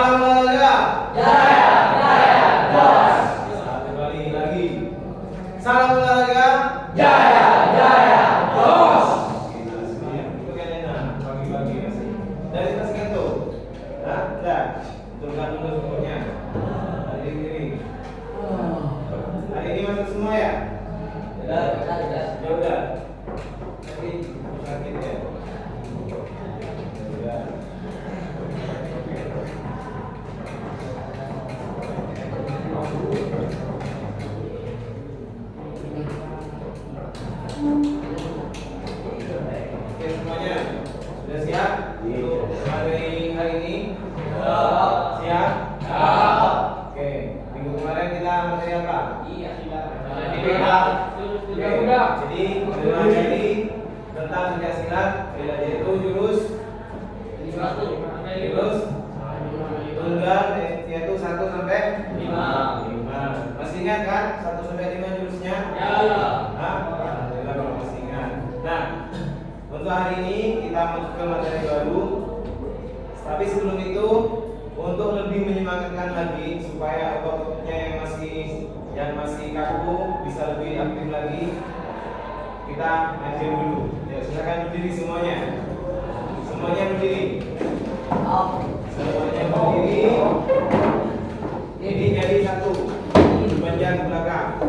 Salam olahraga. Jaya, jaya, jos. Satu kali lagi. Salam olahraga. Jaya, jaya, jos. Kita semuanya. Itu kayaknya bagi-bagi masih. Dari tas itu. Nah, udah. Turunkan dulu semuanya. Dari kiri. Hari ini masuk semua ya? Udah. Ya udah. Tapi sakit ya. Udah. Oke semuanya sudah siap untuk materi hari ini? Siap? Oke, minggu kemarin kita materi apa? Jadi materi tentang pencaksilat yaitu jurus tunggal yaitu 1 sampai 5. Masih ingat kan 1 sampai 5 jurusnya? Hah? Alhamdulillah kalau masih ingat. Nah, untuk hari ini kita masuk ke materi baru. Tapi sebelum itu, untuk lebih menyemangatkan lagi supaya otot-ototnya yang masih kaku bisa lebih aktif lagi, kita ngajar dulu. Ya, silakan berdiri semuanya. Semuanya berdiri. Semuanya berdiri. Ini jadi satu. Panjang ke belakang.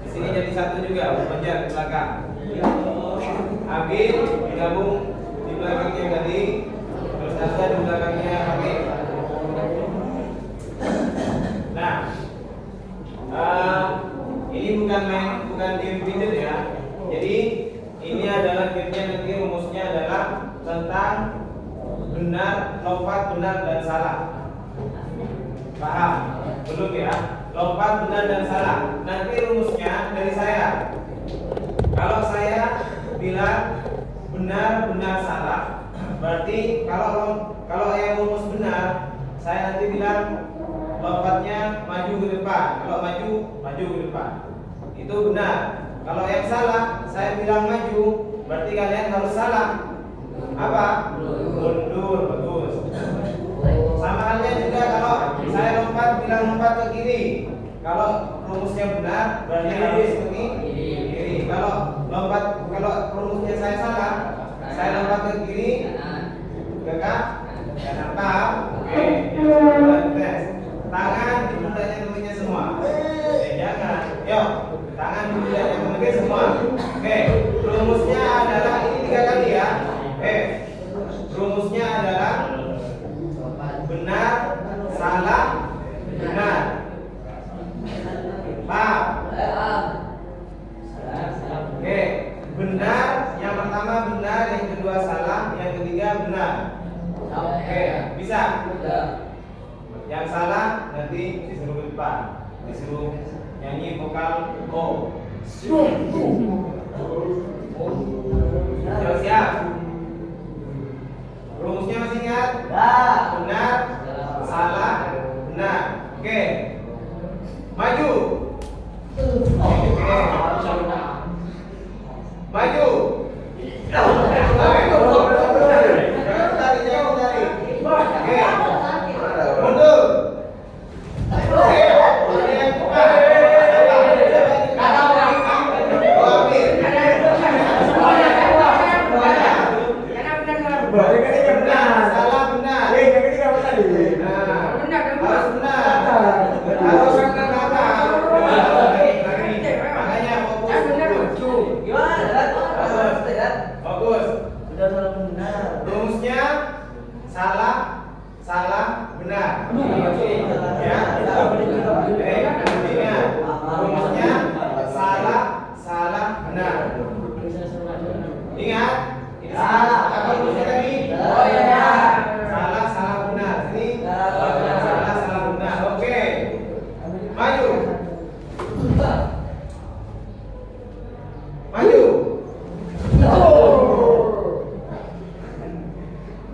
Di sini jadi satu juga, panjang ke belakang. Habis digabung di belakangnya tadi, terus ada di belakangnya habis. Nah, ini bukan game pijat ya. Jadi ini adalah gamenya, nanti rumusnya adalah tentang benar, lompat, benar dan salah. Paham? Belum ya? Lompat, benar dan salah. Nanti rumusnya dari saya. Kalau saya bilang benar, benar, salah, berarti kalau yang rumus benar, saya nanti bilang lompatnya maju ke depan. Kalau maju ke depan. Itu benar. Kalau yang salah, saya bilang maju, berarti kalian harus salah. Apa? Mundur. Bagus. Sama halnya juga kalau saya bilang lompat ke kiri. Kalau rumusnya benar, berarti harus ke kiri. Kalau rumusnya saya salah, saya lompat ke kiri, ke kanan. Paham? Oke. Tes. Tangan di pundaknya temennya semua. Jangan. Yuk, tangan di pundaknya temennya semua. Oke. Rumusnya adalah ini 3 kali ya. Rumusnya adalah benar, salah, benar. Paham? Oke, benar. Yang pertama benar, yang kedua salah, yang ketiga benar. Oke, bisa? Yang salah nanti disuruh ke depan, disuruh nyanyi vokal O. Siap? Rumusnya masih ingat? Benar, salah, benar. Oke. Maju. Maju. Jangan tarik. Oke. Mundur. Rumusnya salah, benar. Ya. Rumusnya salah, benar. Ingat? Salah. Apa rumusnya tadi? Oh iya. Salah, benar. Ini salah, benar. Oke. Maju. Maju.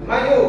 Maju.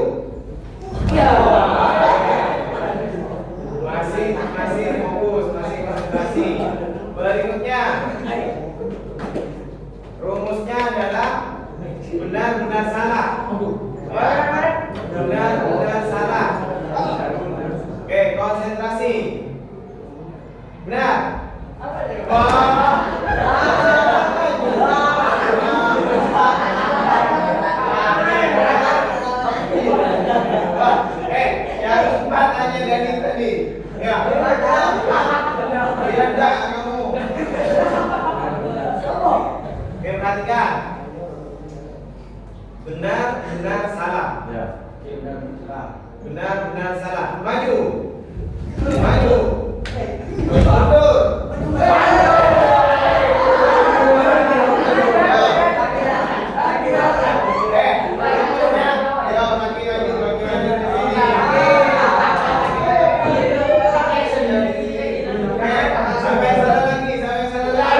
benar, salah. Ya. Benar, benar, salah. Maju. Maju. Mundur. Sampai salah lagi, sampai salah lagi.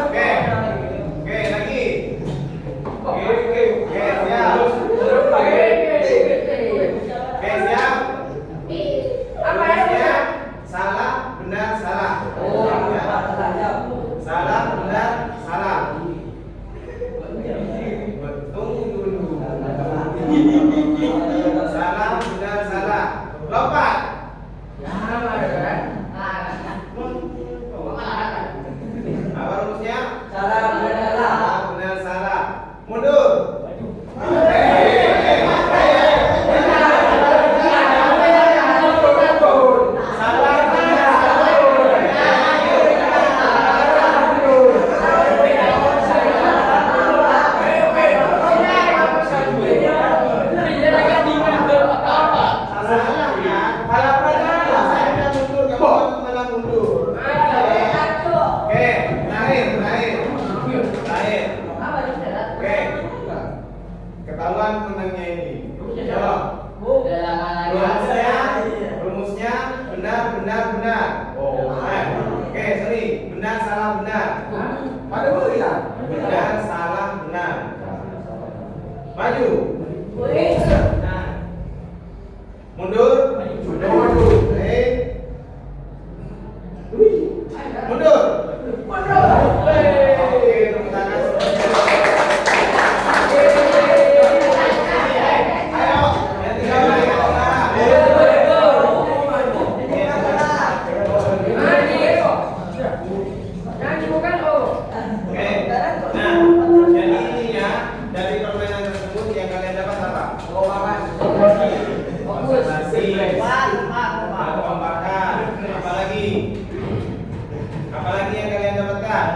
Oke, lagi. Oke, siap. Oke, siap. Rumusnya salah, benar, salah. Salah, benar, salah. Tunggu dulu. Salah, benar, salah. Lompat. Apa rumusnya? Salah, benar, salah. Salah, benar, salah. Mundur. Salah, benar, salah ya. Kalau pernah saya udah mundur, kamu malah mundur. Oke, terakhir. Oke, ketahuan menangnya ini. Rumusnya benar, benar, benar. Oke, sorry. Benar, salah, benar. Benar, salah, benar. Maju. Mundur. Oke. Mundur. Oke, tepuk tangan semuanya. Ayo, yang tinggal lagi ke tengah. Oke. Nah, jadi ininya dari permainan tersebut yang kalian dapat apa? Konsentrasi, kekompakan, apalagi yang kalian dapatkan.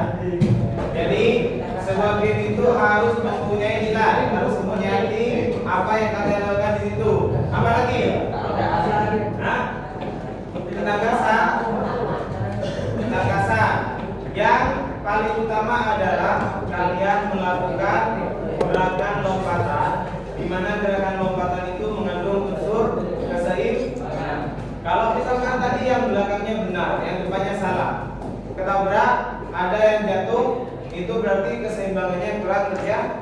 Jadi sebuah game itu harus mempunyai nilai, harus mempunyai apa yang kalian lakukan di situ. Apalagi? Hah? Ketangkasan. Yang paling utama adalah kalian melakukan gerakan lompatan, di mana gerakan lompatan itu mengandung unsur keseimbangan. Kalau misalkan tadi yang belakangnya benar, yang depannya salah, ketabrak, ada yang jatuh, itu berarti keseimbangannya kurang terjaga.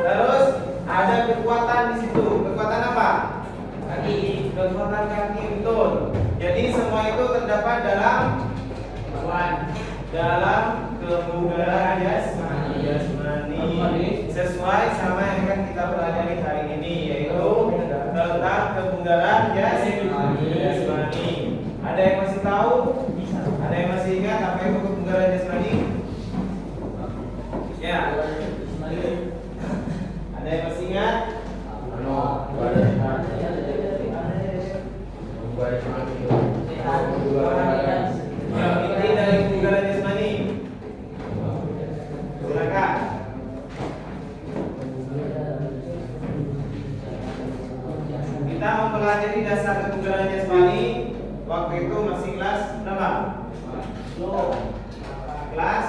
Terus ada kekuatan di situ. Kekuatan apa? Kekuatan kaki, betul. Jadi semua itu terdapat dalam kebugaran jasmani, sesuai sama yang akan kita pelajari hari ini, yaitu tentang kebugaran jasmani. Ada yang masih tahu? Ada yang masih ingat apa itu kebugaran jasmani? Ya. Ada yang masih ingat? Inti dari kebugaran jasmani. Silakan. Kita mempelajari dasar kebugaran jasmani waktu itu masih kelas berapa? Kelas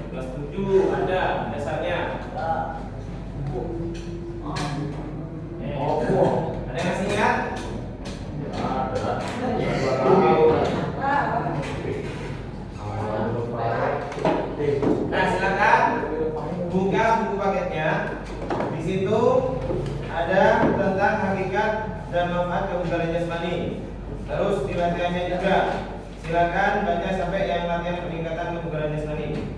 7 ada dasarnya. Ada yang masih ingat? Nah, silakan buka buku paketnya. Di situ ada tentang hakikat dan manfaat kebugaran jasmani. Terus di latihannya juga silakan baca sampai yang latihan peningkatan kebugaran jasmani.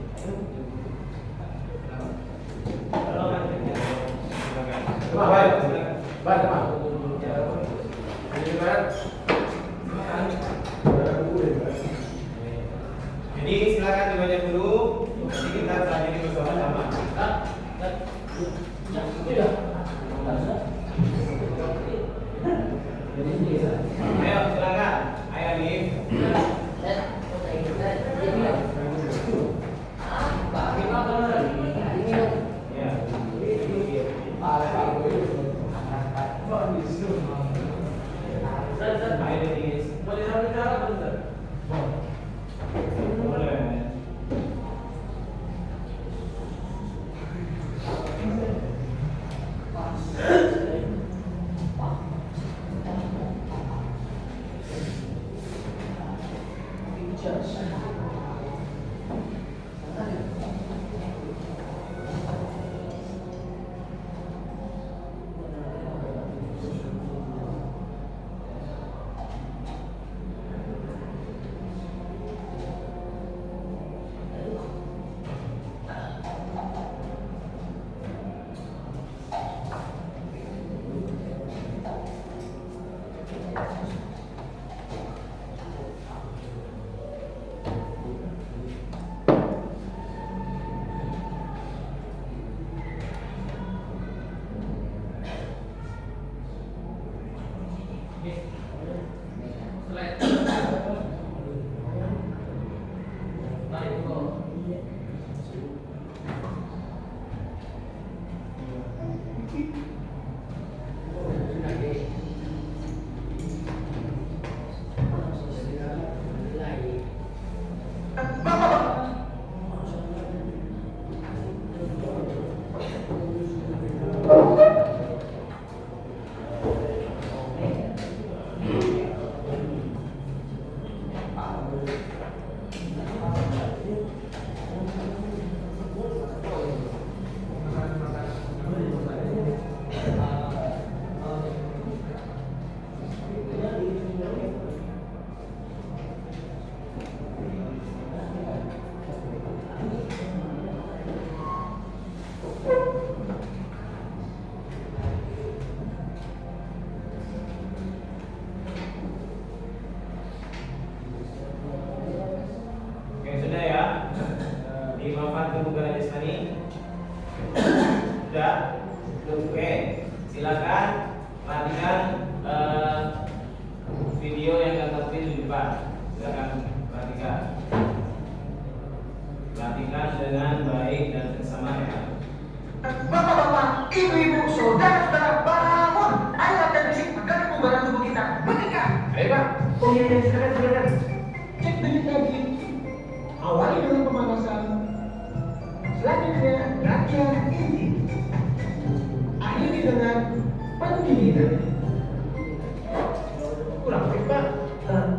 Jadi silakan dibaca dulu, nanti kita pelajari bersama-sama. Ayo silakan, ayo Alif. Oke, silakan perhatikan video yang akan tampil di depan. Silakan perhatikan. Perhatikan dengan baik dan bersama ya. Bapak-bapak, ibu-ibu, saudara-saudara, bangun! Ayo latihan fisik agar kebugaran tubuh kita meningkat. Ayo Pak. Oh iya, silakan. Cek denyut nadi. Awali dengan pemanasan. Selanjutnya, latihan inti. Akhiri dengan pendinginan. Kurang baik, Pak.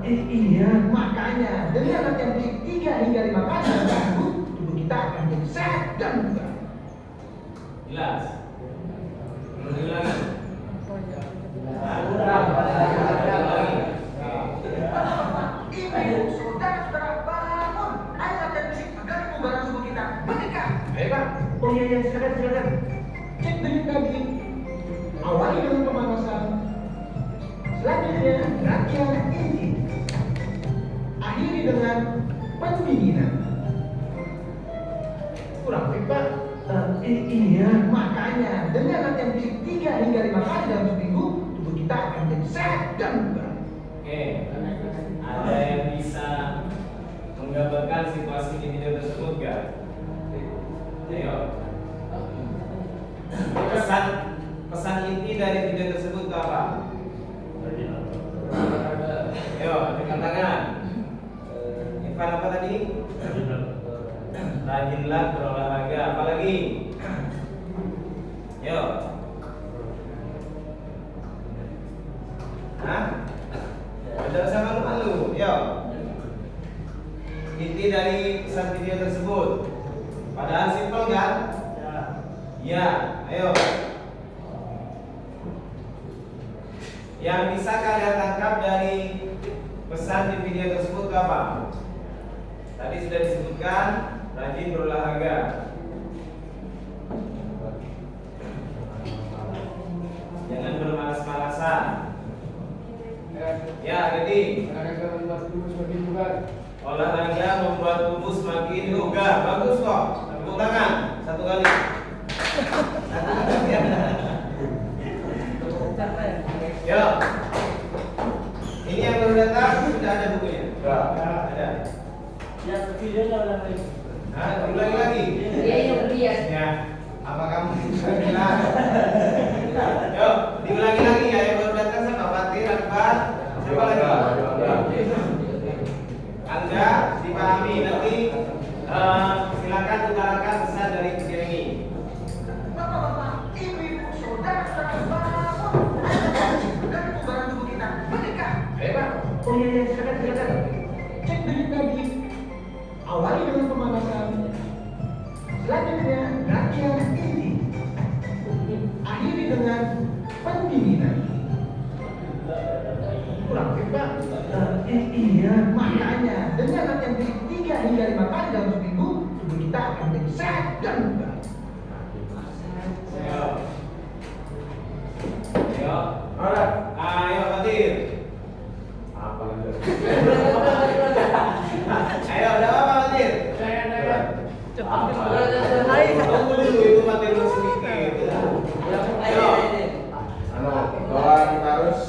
Iya, makanya dengan latihan fisik 3 hingga 5 kali dalam seminggu, tubuh kita akan menjadi sehat dan bugar. Jelas. Perlu diulangi. Ibu, saudara-saudara, bangun! Ayo latihan fisik agar kebugaran tubuh kita meningkat. Ayo Pak. Oh iya, silakan. Cek denyut nadi. Awali dengan pemanasan. Selanjutnya, latihan inti. Akhiri dengan pendinginan. Kurang baik, Pak. Iya, makanya dengan latihan fisik 3 hingga 5 kali dalam seminggu, tubuh kita akan menjadi sehat dan bugar. Oke. Ada yang bisa menggambarkan situasi di video tersebut gak? Ayo. Pesan inti dari video tersebut itu apa? Ayo, angkat tangan. Irfan apa tadi? Rajinlah berolahraga. Apa lagi? Yo. Hah? Tidak usah malu-malu. Yo. Inti dari pesan video tersebut. Padahal simpel kan? Ya. Ayo. Yang bisa kalian tangkap dari pesan di video tersebut apa? Tadi sudah disebutkan rajin berolahraga. Jangan bermalas-malasan. Ya, jadi olahraga membuat tubuh semakin bugar. Bagus kok. Tepuk tangan. Satu kali. Yo. Ini yang baru datang sudah ada bukunya? Ada. Ya, videonya ulang lagi. Ulangi lagi. Iya, yang berlian. Ya. Apa kamu bisa bilang? Yo, diulangi lagi ya. Yang baru datang siapa? Fatir, Akbar. Siapa lagi? Anda dipahami nanti. Silakan utarakan pesan dari video ini. Bapak-bapak, ibu-ibu, saudara-saudara, bangun! Ayo latihan fisik agar kebugaran tubuh kita meningkat. Ayo Pak. Oh iya, silakan. Cek denyut nadi. Awali dengan pemanasan. Selanjutnya, latihan inti. Akhiri dengan pendinginan. Kurang baik, Pak. Iya, makanya dengan latihan fisik 3 hingga 5 kali dalam seminggu, tubuh kita akan menjadi sehat dan bugar. Ayo. Ayo. Ayo Fatir. Apa lagi? Ayo, ada apa Fatir? Tunggu dulu itu Fatir dulu sedikit. Ayo. Bahwa kita harus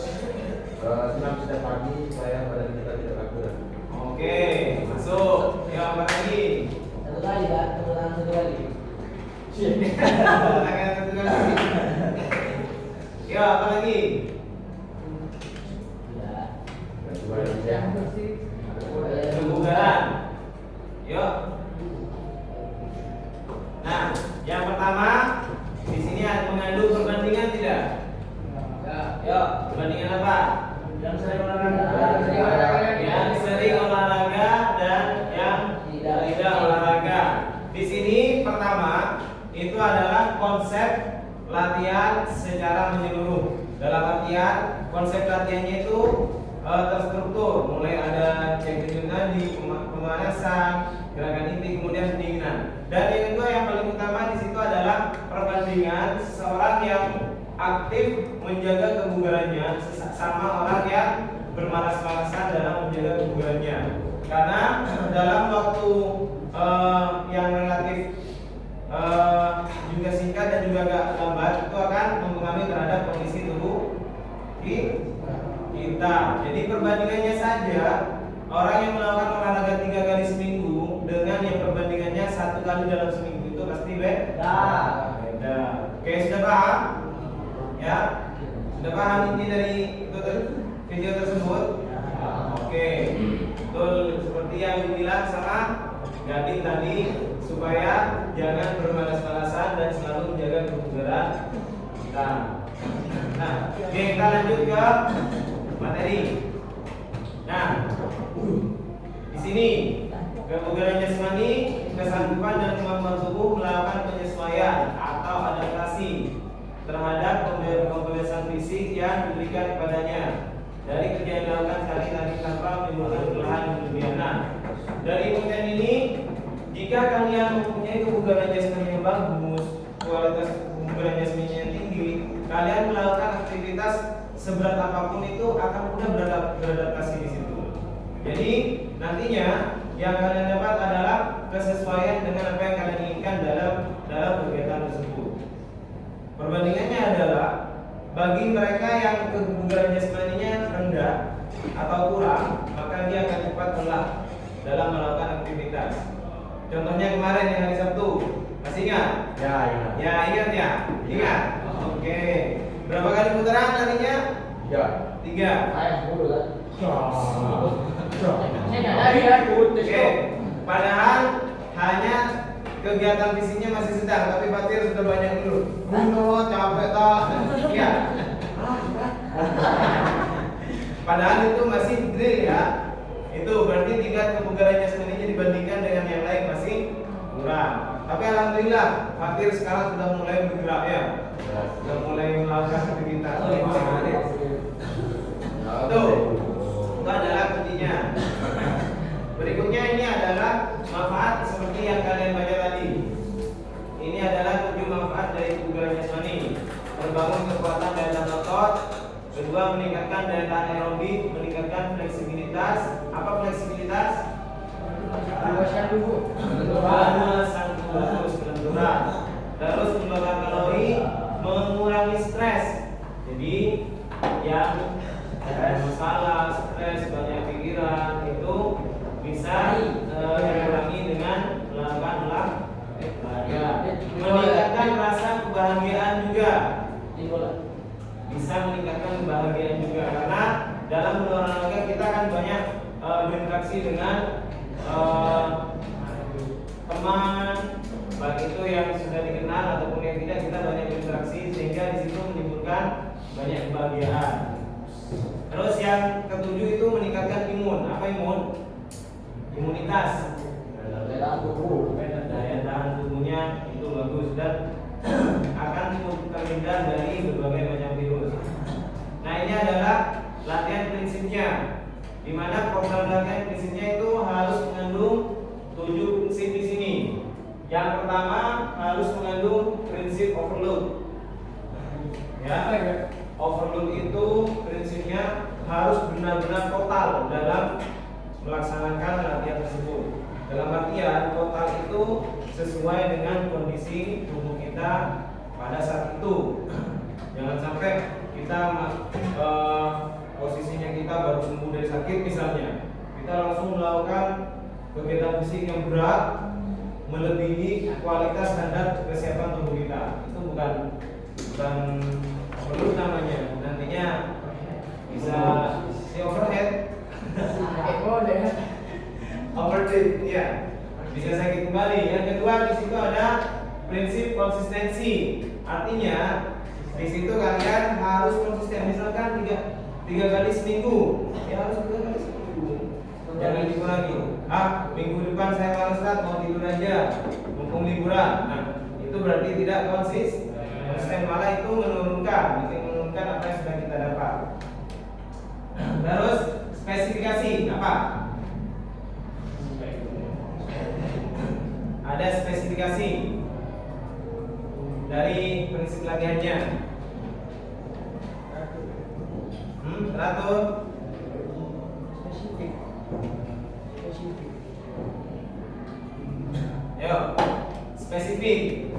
senam setiap pagi supaya badan kita tidak kaku. Oke, masuk. Ya, apa lagi? Satu kali, Pak. Satu kali. Tangan satu kali. Ya, apa lagi? Kebugaran. Yuk. Nah, yang pertama di sini ada mengandung perbandingan tidak? Yuk, perbandingan apa? Yang sering olahraga. Yang sering olahraga dan yang tidak olahraga. Di sini pertama itu adalah konsep latihan secara menyeluruh. Dalam artian konsep latihannya itu terstruktur, mulai ada cek denyut nadi, pemanasan, gerakan inti, kemudian pendinginan. Dan yang kedua yang paling utama di situ adalah perbandingan seseorang yang aktif menjaga kebugarannya sama orang yang bermalas-malasan dalam menjaga kebugarannya. Karena dalam waktu yang relatif juga singkat dan juga agak lambat, itu akan mempengaruhi terhadap kondisi tubuh kita. Jadi perbandingannya saja, orang yang melakukan olahraga 3 kali seminggu dengan yang perbandingannya 1 kali dalam seminggu itu pasti beda. Oke, sudah paham? Ya, sudah paham inti dari video tersebut? Oke, betul seperti yang dibilang sama Gading tadi, supaya jangan bermalas-malasan dan selalu menjaga kebugaran kita. Nah, oke, kita lanjut ke materi. Nah, di sini kebugaran jasmani, kesanggupan dan kemampuan tubuh melakukan penyesuaian atau adaptasi terhadap pembebasan fisik yang diberikan kepadanya dari kerja yang dilakukan sehari-hari tanpa menimbulkan kelelahan dan berlebihan. Dari konten ini, jika kalian mempunyai kebugaran jasmani yang bagus, kualitas kebugaran jasmani yang tinggi, kalian melakukan aktivitas seberat apapun itu akan mudah beradaptasi di situ. Jadi nantinya yang kalian dapat adalah kesesuaian dengan apa yang kalian inginkan dalam kegiatan tersebut. Perbandingannya adalah bagi mereka yang kebugaran jasmaninya rendah atau kurang, maka dia akan cepat lelah dalam melakukan aktivitas. Contohnya kemarin yang hari Sabtu, masih ingat? Ya, iya. Ya, ingat ya? Ingat? Oke. Berapa kali putaran larinya? 3. Saya 10 kan. Saya nggak Ya. lari ya, Oke. Padahal hanya kegiatan fisiknya masih sedang, tapi Fatir sudah banyak dulu. Bunuh, capek toh. Iya. Padahal itu masih drill ya. Itu berarti tingkat kebugaran jasmaninya dibandingkan dengan yang lain masih kurang. Tapi alhamdulillah Fatir sekarang sudah mulai bergerak ya. Sudah mulai melakukan aktivitas. Itu adalah kuncinya. Berikutnya ini adalah manfaat seperti yang kalian baca tadi. Ini adalah 7 manfaat dari kebugaran jasmani. Membangun kekuatan daya tahan otot. Kedua, meningkatkan daya tahan aerobik, meningkatkan fleksibilitas. Apa fleksibilitas? Luaskan tubuh. Luasan tubuh, kelenturan. Terus membakar kalori, mengurangi stres. Jadi yang ada masalah, stres, banyak pikiran itu bisa dikurangi dengan melakukan olahraga. Meningkatkan rasa kebahagiaan juga. Bisa meningkatkan kebahagiaan juga karena dalam berolahraga kita kan banyak berinteraksi dengan teman, baik itu yang sudah dikenal ataupun yang tidak, kita banyak berinteraksi sehingga di situ menimbulkan banyak kebahagiaan. Terus yang ketujuh itu meningkatkan imun. Apa imun? Imunitas. Daya tahan tubuhnya itu bagus dan akan terhindar dari berbagai macam virus. Nah, ini adalah latihan prinsipnya, di mana program latihan prinsipnya itu harus mengandung 7 prinsip di sini. Yang pertama harus mengandung prinsip overload. Ya, overload itu prinsipnya harus benar-benar total dalam melaksanakan latihan tersebut. Dalam artian total itu sesuai dengan kondisi tubuh kita pada saat itu. Jangan sampai kita posisinya kita baru sembuh dari sakit misalnya, kita langsung melakukan kegiatan fisik yang berat melebihi kualitas standar kesiapan tubuh kita. Itu bukan perlu namanya. Nantinya bisa overhead, overhead, ya, bisa sakit kembali. Yang kedua di situ ada prinsip konsistensi. Artinya di situ kalian harus konsisten. Misalkan tiga kali seminggu, ya harus 3 kali seminggu. Jangan dikurangi. Minggu depan saya malas mau tidur aja, mumpung liburan. Nah, itu berarti tidak konsisten, malah itu menurunkan apa yang sudah kita dapat. Terus spesifikasi apa? Ada spesifikasi dari prinsip latihannya. Teratur. Yo, spesifik.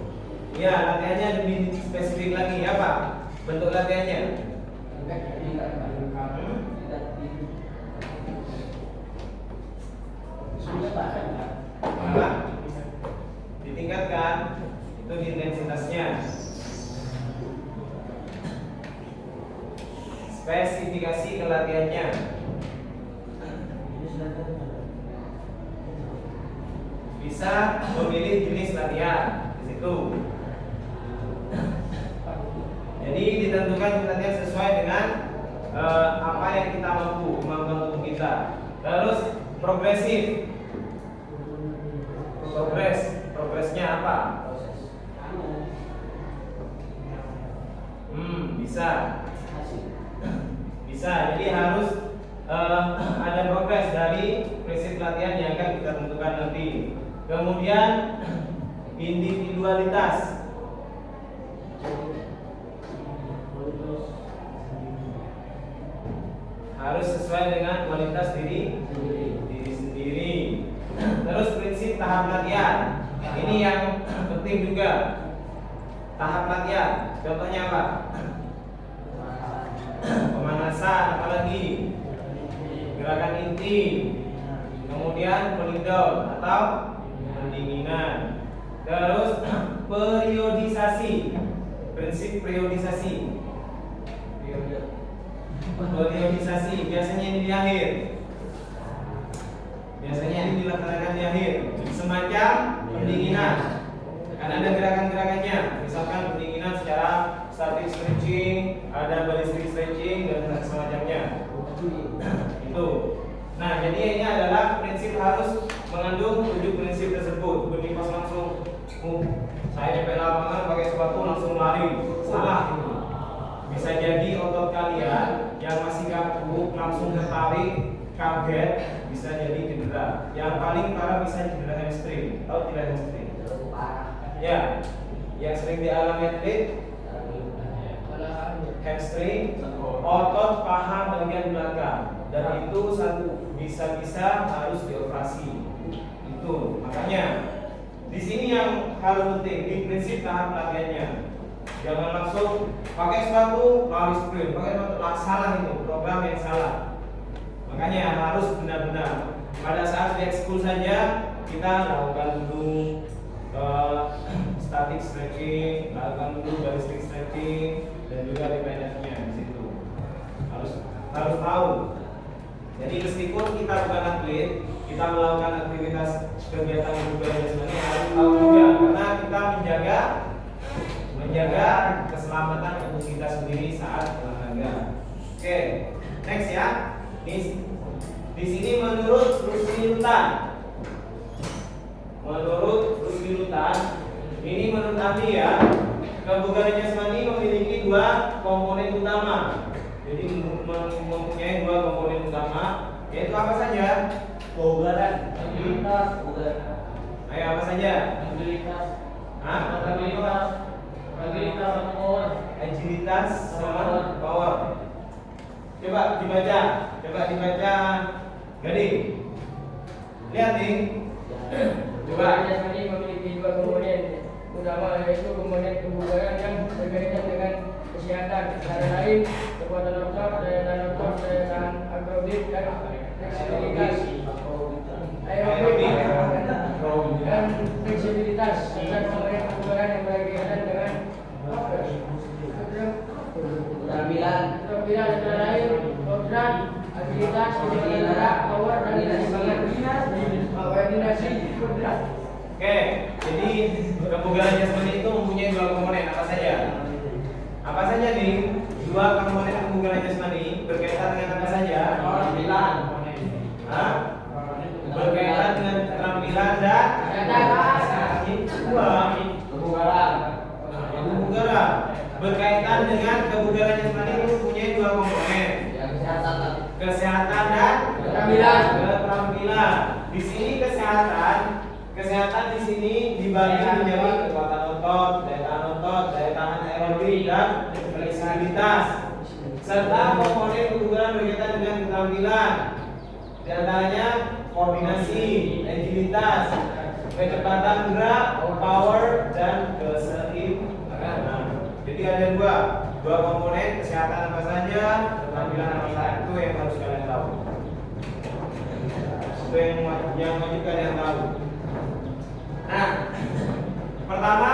Ya, latihannya lebih spesifik lagi. Apa bentuk latihannya? Apa? Ditingkatkan itu intensitasnya. Spesifikasi kelatihannya. Bisa memilih jenis latihan di situ. Jadi ditentukan latihan sesuai dengan apa yang kita mampu, kemampuan tubuh kita. Terus progresif. Progresnya apa? Bisa. Bisa. Jadi harus ada progres dari prinsip latihan yang akan kita tentukan nanti. Kemudian individualitas. Harus sesuai dengan kualitas diri sendiri. Terus prinsip tahap latihan. Ini yang penting juga. Tahap latihan. Contohnya apa? Pemanasan, apalagi gerakan inti. Kemudian cooling down atau pendinginan. Terus periodisasi. Prinsip periodisasi. Periodisasi biasanya ini di akhir. Biasanya ini dilaksanakan di akhir. Semacam pendinginan. Kan ada gerakan-gerakannya. Misalkan pendinginan secara static stretching, ada ballistic stretching dan semacamnya. Itu. Nah, jadi ini adalah prinsip harus mengandung 7 prinsip tersebut. Bukan pas langsung saya nyampe lapangan pakai sepatu langsung lari. Salah ini. Bisa jadi otot kalian yang masih kaku langsung tertarik, kaget, bisa jadi cedera. Yang paling parah bisa cedera hamstring. Tahu tidak hamstring? Ya, yang sering dialami atlet hamstring, otot paha bagian belakang, dan itu bisa harus dioperasi. Itu makanya di sini yang hal penting di prinsip tahap latihannya. Jangan langsung pakai sepatu lari sprint, pakai sepatu salah, itu program yang salah. Makanya harus benar-benar pada saat di ekskul saja kita lakukan dulu static stretching, lakukan dulu ballistic stretching dan juga dependensinya di situ. Harus tahu. Jadi meskipun kita bukan atlet, kita melakukan aktivitas kegiatan juga jasmani harus tahu juga karena kita menjaga keselamatan tubuh kita sendiri saat olahraga. Oke, next ya. Di sini menurut Rusli Lutan, ini menurut ahli ya, kebugaran jasmani memiliki 2 komponen utama. Jadi mempunyai 2 komponen utama, yaitu apa saja? Kebugaran, agilitas, Ayo apa saja? agilitas, Agilitas sama power. Coba dibaca. Gading. Lihat nih. Coba. Jasmani memiliki 2 komponen utama, yaitu komponen kebugaran yang berkaitan dengan kesehatan, antara lain kekuatan otot, daya tahan aerobik dan fleksibilitas. Dan fleksibilitas serta komponen kebugaran yang berkaitan dengan keterampilan antara lain kodrat, agilitas, kecepatan gerak, power dan koordinasi. Oke, jadi kebugaran jasmani itu mempunyai 2 komponen apa saja? Apa saja nih? 2 komponen kebugaran jasmani berkaitan dengan apa saja? Keterampilan. Berkaitan dengan keterampilan dan kebugaran. Berkaitan dengan kebugaran jasmani itu mempunyai 2 komponen. Kesehatan dan keterampilan. Di sini kesehatan di sini dibagi menjadi kekuatan otot, daya tahan aerobik dan fleksibilitas. Serta komponen kebugaran berkaitan dengan keterampilan. Di antaranya koordinasi, agilitas, kecepatan gerak, power dan kesehatan. ada dua komponen, kesehatan apa saja, keterampilan apa saja, itu yang harus kalian tahu. Itu yang wajib kalian tahu. Nah, pertama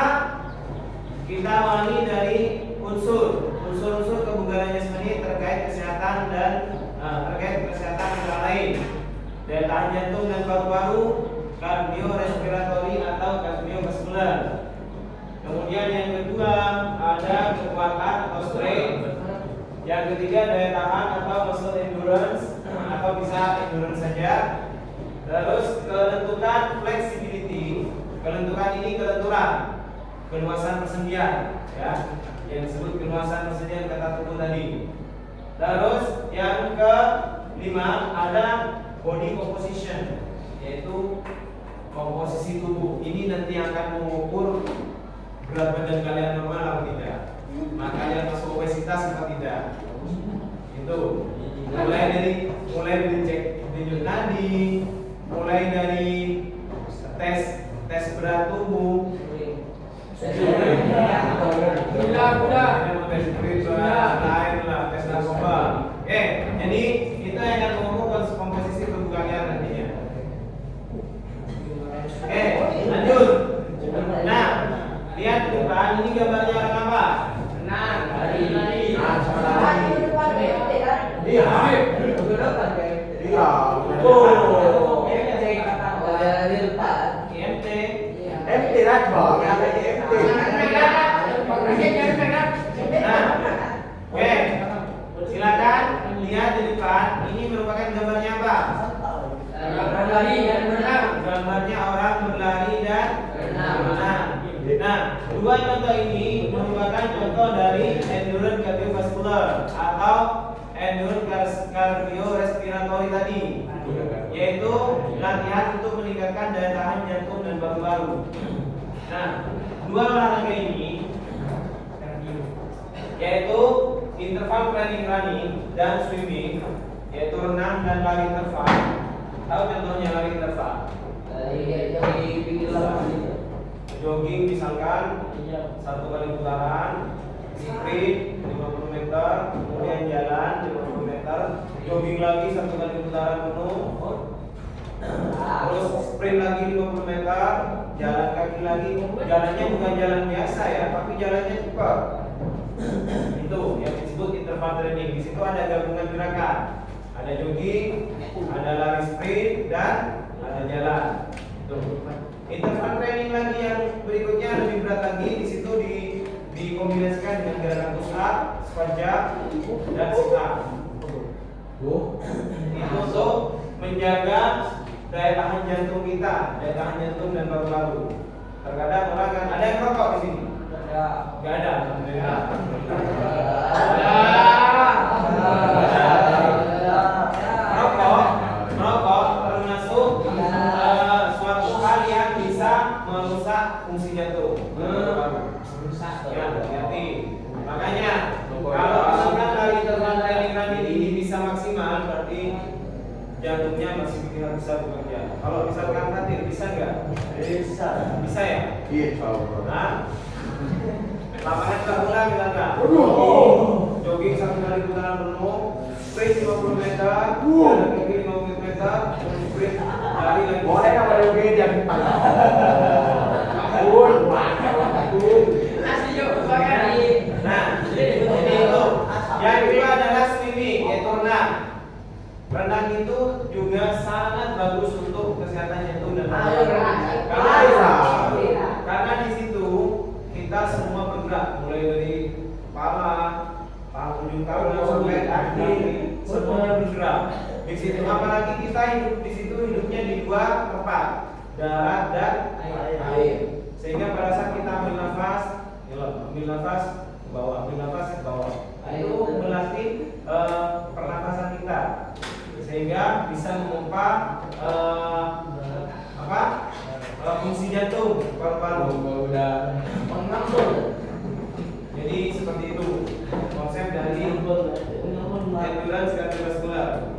kita awali dari unsur-unsur kebugaran jasmani terkait kesehatan dan terkait kesehatan antara lain daya tahan jantung dan paru-paru, kardiorespiratori atau kardiovaskular. Kemudian yang kedua ada kekuatan atau strength. Yang ketiga daya tahan atau muscle endurance atau bisa endurance saja. Terus kelenturan flexibility. Kelenturan ini kelenturan, keluasan persendian, ya, yang disebut keluasan persendian kata tubuh tadi. Terus yang kelima ada body composition, yaitu komposisi tubuh. Ini nanti akan mengukur berat badan kalian normal atau tidak, kalian masuk obesitas atau tidak. Itu mulai dari cek denyut nadi, mulai dari tes berat tubuh, tes narkoba. Jadi kita akan mengukur komposisi tubuh kalian nantinya. Lanjut. Nah, lihat di depan ini gambarnya orang apa? MT Rajbol, MT. Silakan lihat di depan. Ini merupakan gambarnya apa? Gambarnya orang berlari dan berenang. Nah, dua contoh ini merupakan contoh dari endurance cardiovascular atau endurance cardiorespiratory tadi, yaitu latihan untuk meningkatkan daya tahan jantung dan paru-paru. Nah, dua olahraga ini yaitu interval training running dan swimming, yaitu renang dan lari interval. Tahu contohnya lari interval? Jogging misalkan 1 kali putaran, sprint 50 meter, kemudian jalan 50 meter, jogging lagi 1 kali putaran penuh, terus sprint lagi 50 meter, jalan kaki lagi. Jalannya bukan jalan biasa ya, tapi jalannya cepat. Itu yang disebut interval training. Di situ ada gabungan gerakan, ada jogging, ada lari sprint, dan ada jalan. Tuh. Interval training lagi yang berikutnya lebih berat lagi. Di situ dikombinasikan dengan gerakan push up, squat jump, dan sit up. Itu untuk menjaga daya tahan jantung kita, daya tahan jantung dan paru-paru. Terkadang orang kan ada yang merokok di sini. Gak ada. Merokok termasuk suatu hal yang bisa merusak fungsi jantung. Ya, hati-hati. Makanya kalau misalkan lari interval training ini bisa maksimal, berarti jantungnya masih bisa bekerja. Kalau misalkan hadir, bisa nggak? Bisa ya? Iya, coba. Nah, lapangan terbuka misalkan. Jogging 1 kali putaran penuh, sprint 50 meter, jalan kaki 50 meter, sprint lari lagi. Boleh nggak ada jogging yang Nah, jadi itu. Yang kedua adalah swimming, yaitu renang. Renang itu juga sangat bagus untuk kesehatan jantung dan paru-paru. Karena di situ kita semua bergerak, mulai dari kepala, ujung tangan sampai kaki, semuanya bergerak. Di situ apalagi kita hidup di situ hidupnya di dua tempat, darat dan air. Sehingga pada saat kita ambil nafas ke bawah, ambil nafas ke bawah, itu melatih pernafasan kita, sehingga bisa memompa fungsi jantung, paru-paru. Jadi seperti itu konsep dari endurance cardiovascular.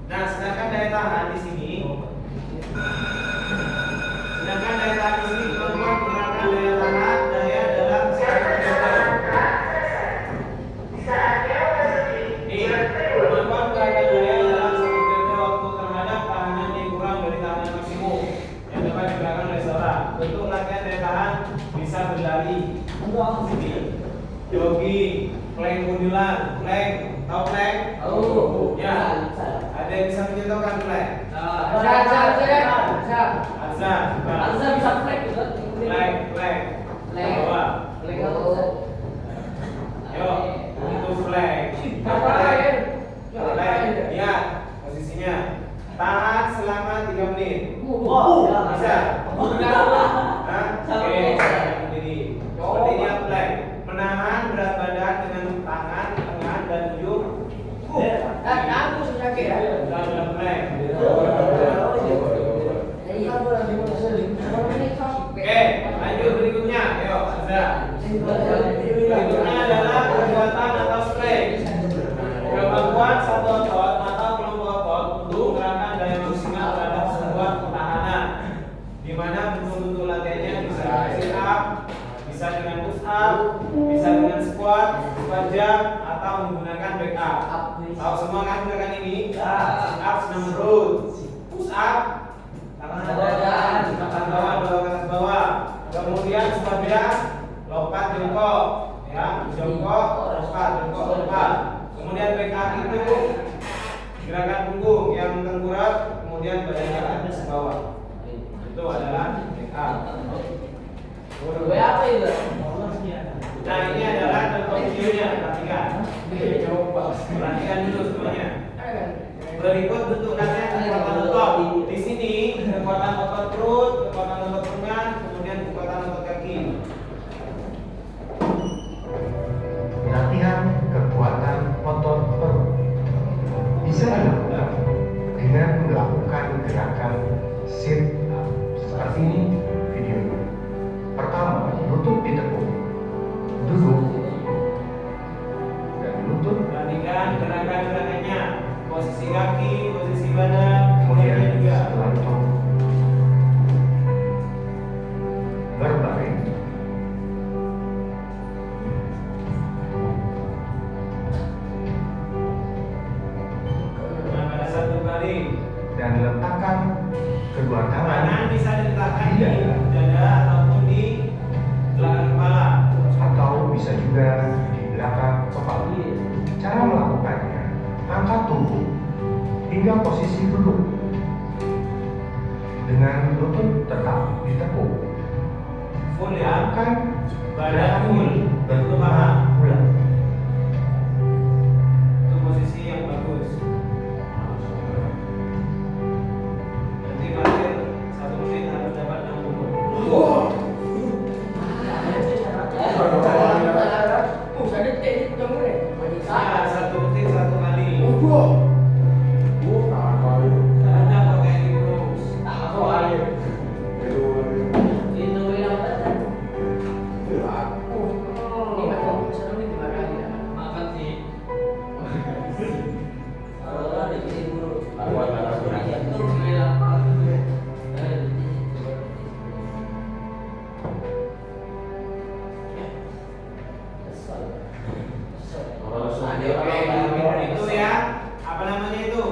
Nah, sedangkan daya tahan di sini, teman-teman menggunakan daya tahan, daya dalam kesehatan jantung. tadi. Sini. Jogging, plank mundulan, plank, tahu plank? Tahu. Ya. Ada yang bisa mencontohkan plank? Azza, bisa flag juga. plank. Plank. Bawah. Flag apa? Yo, itu flag. Ngapain? Flag. Ya, posisinya. Tahan selama 3 menit. Bisa? Hah? Oke, berdiri. Seperti ini flag. Menahan berat badan dengan tangan, lengan, dan ujung. Aku sakit ya. Dalam flag. Oke, lanjut berikutnya. Ayo, Azza. Berikutnya adalah kekuatan atau stretch. Kemampuan satu otot atau kelompok otot untuk menggerakkan daya maksimal terhadap sebuah pertahanan. Di mana bentuk-bentuk latihannya bisa sit up, bisa dengan push up, bisa dengan squat jump, atau menggunakan back up. Tahu semua kan gerakan ini? Sit up senam perut, push up tangan bawah, dorong ke atas bawah. Kemudian squat jump, lompat jongkok, ya, jongkok, lompat. Kemudian back up itu gerakan punggung yang tengkurap, kemudian badannya ke atas ke bawah. Itu adalah back up. Apa itu? Nah, ini adalah contoh videonya, perhatikan. Perhatikan dulu semuanya. Berikut bentuk latihan kekuatan otot. Di sini kekuatan otot perut, kekuatan otot lengan, kemudian kekuatan otot kaki. Latihan kekuatan otot perut bisa dilakukan dengan melakukan gerakan sit up seperti ini videonya. Pertama, lutut ditekuk, duduk, dan lutut. Perhatikan gerakan-gerakannya, posisi kaki, posisi badan, Kemudian kemudian juga. setelah itu berbaring. Nah, pada saat berbaring, Dan letakkan kedua tangan tangan bisa diletakkan Di di dada. dada ataupun di belakang kepala. atau bisa juga di belakang kepala. Cara melakukannya, angkat tubuh hingga posisi duduk dengan lutut tetap ditekuk. Full ya, Lakukan badan full, bentuk paha. berlima ulang. Itu posisi yang bagus. Nanti terakhir 1 menit harus dapat 60. Ya, 1 menit 1 kali. Anda pakai ini terus. Itu yang apa? Makan sih. Kalau ada di sini dulu. Itu ya, apa namanya itu?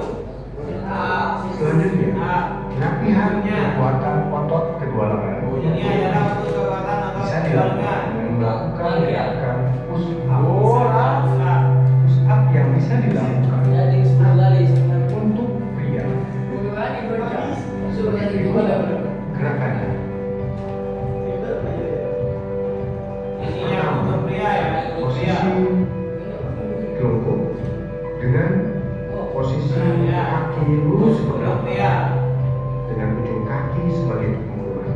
Selanjutnya, latihan kekuatan otot kedua lengan. Ini adalah untuk kekuatan otot Bisa kedua dilakukan lengan. dengan melakukan gerakan push up. Pusat. Push up yang bisa dilakukan Jadi 10 kali. untuk pria. Gerakannya Ini yang untuk pria ya, untuk pria. posisi gelunggung dengan posisi kaki lurus ke Untuk belakang pria. dengan ujung kaki sebagai punggungan,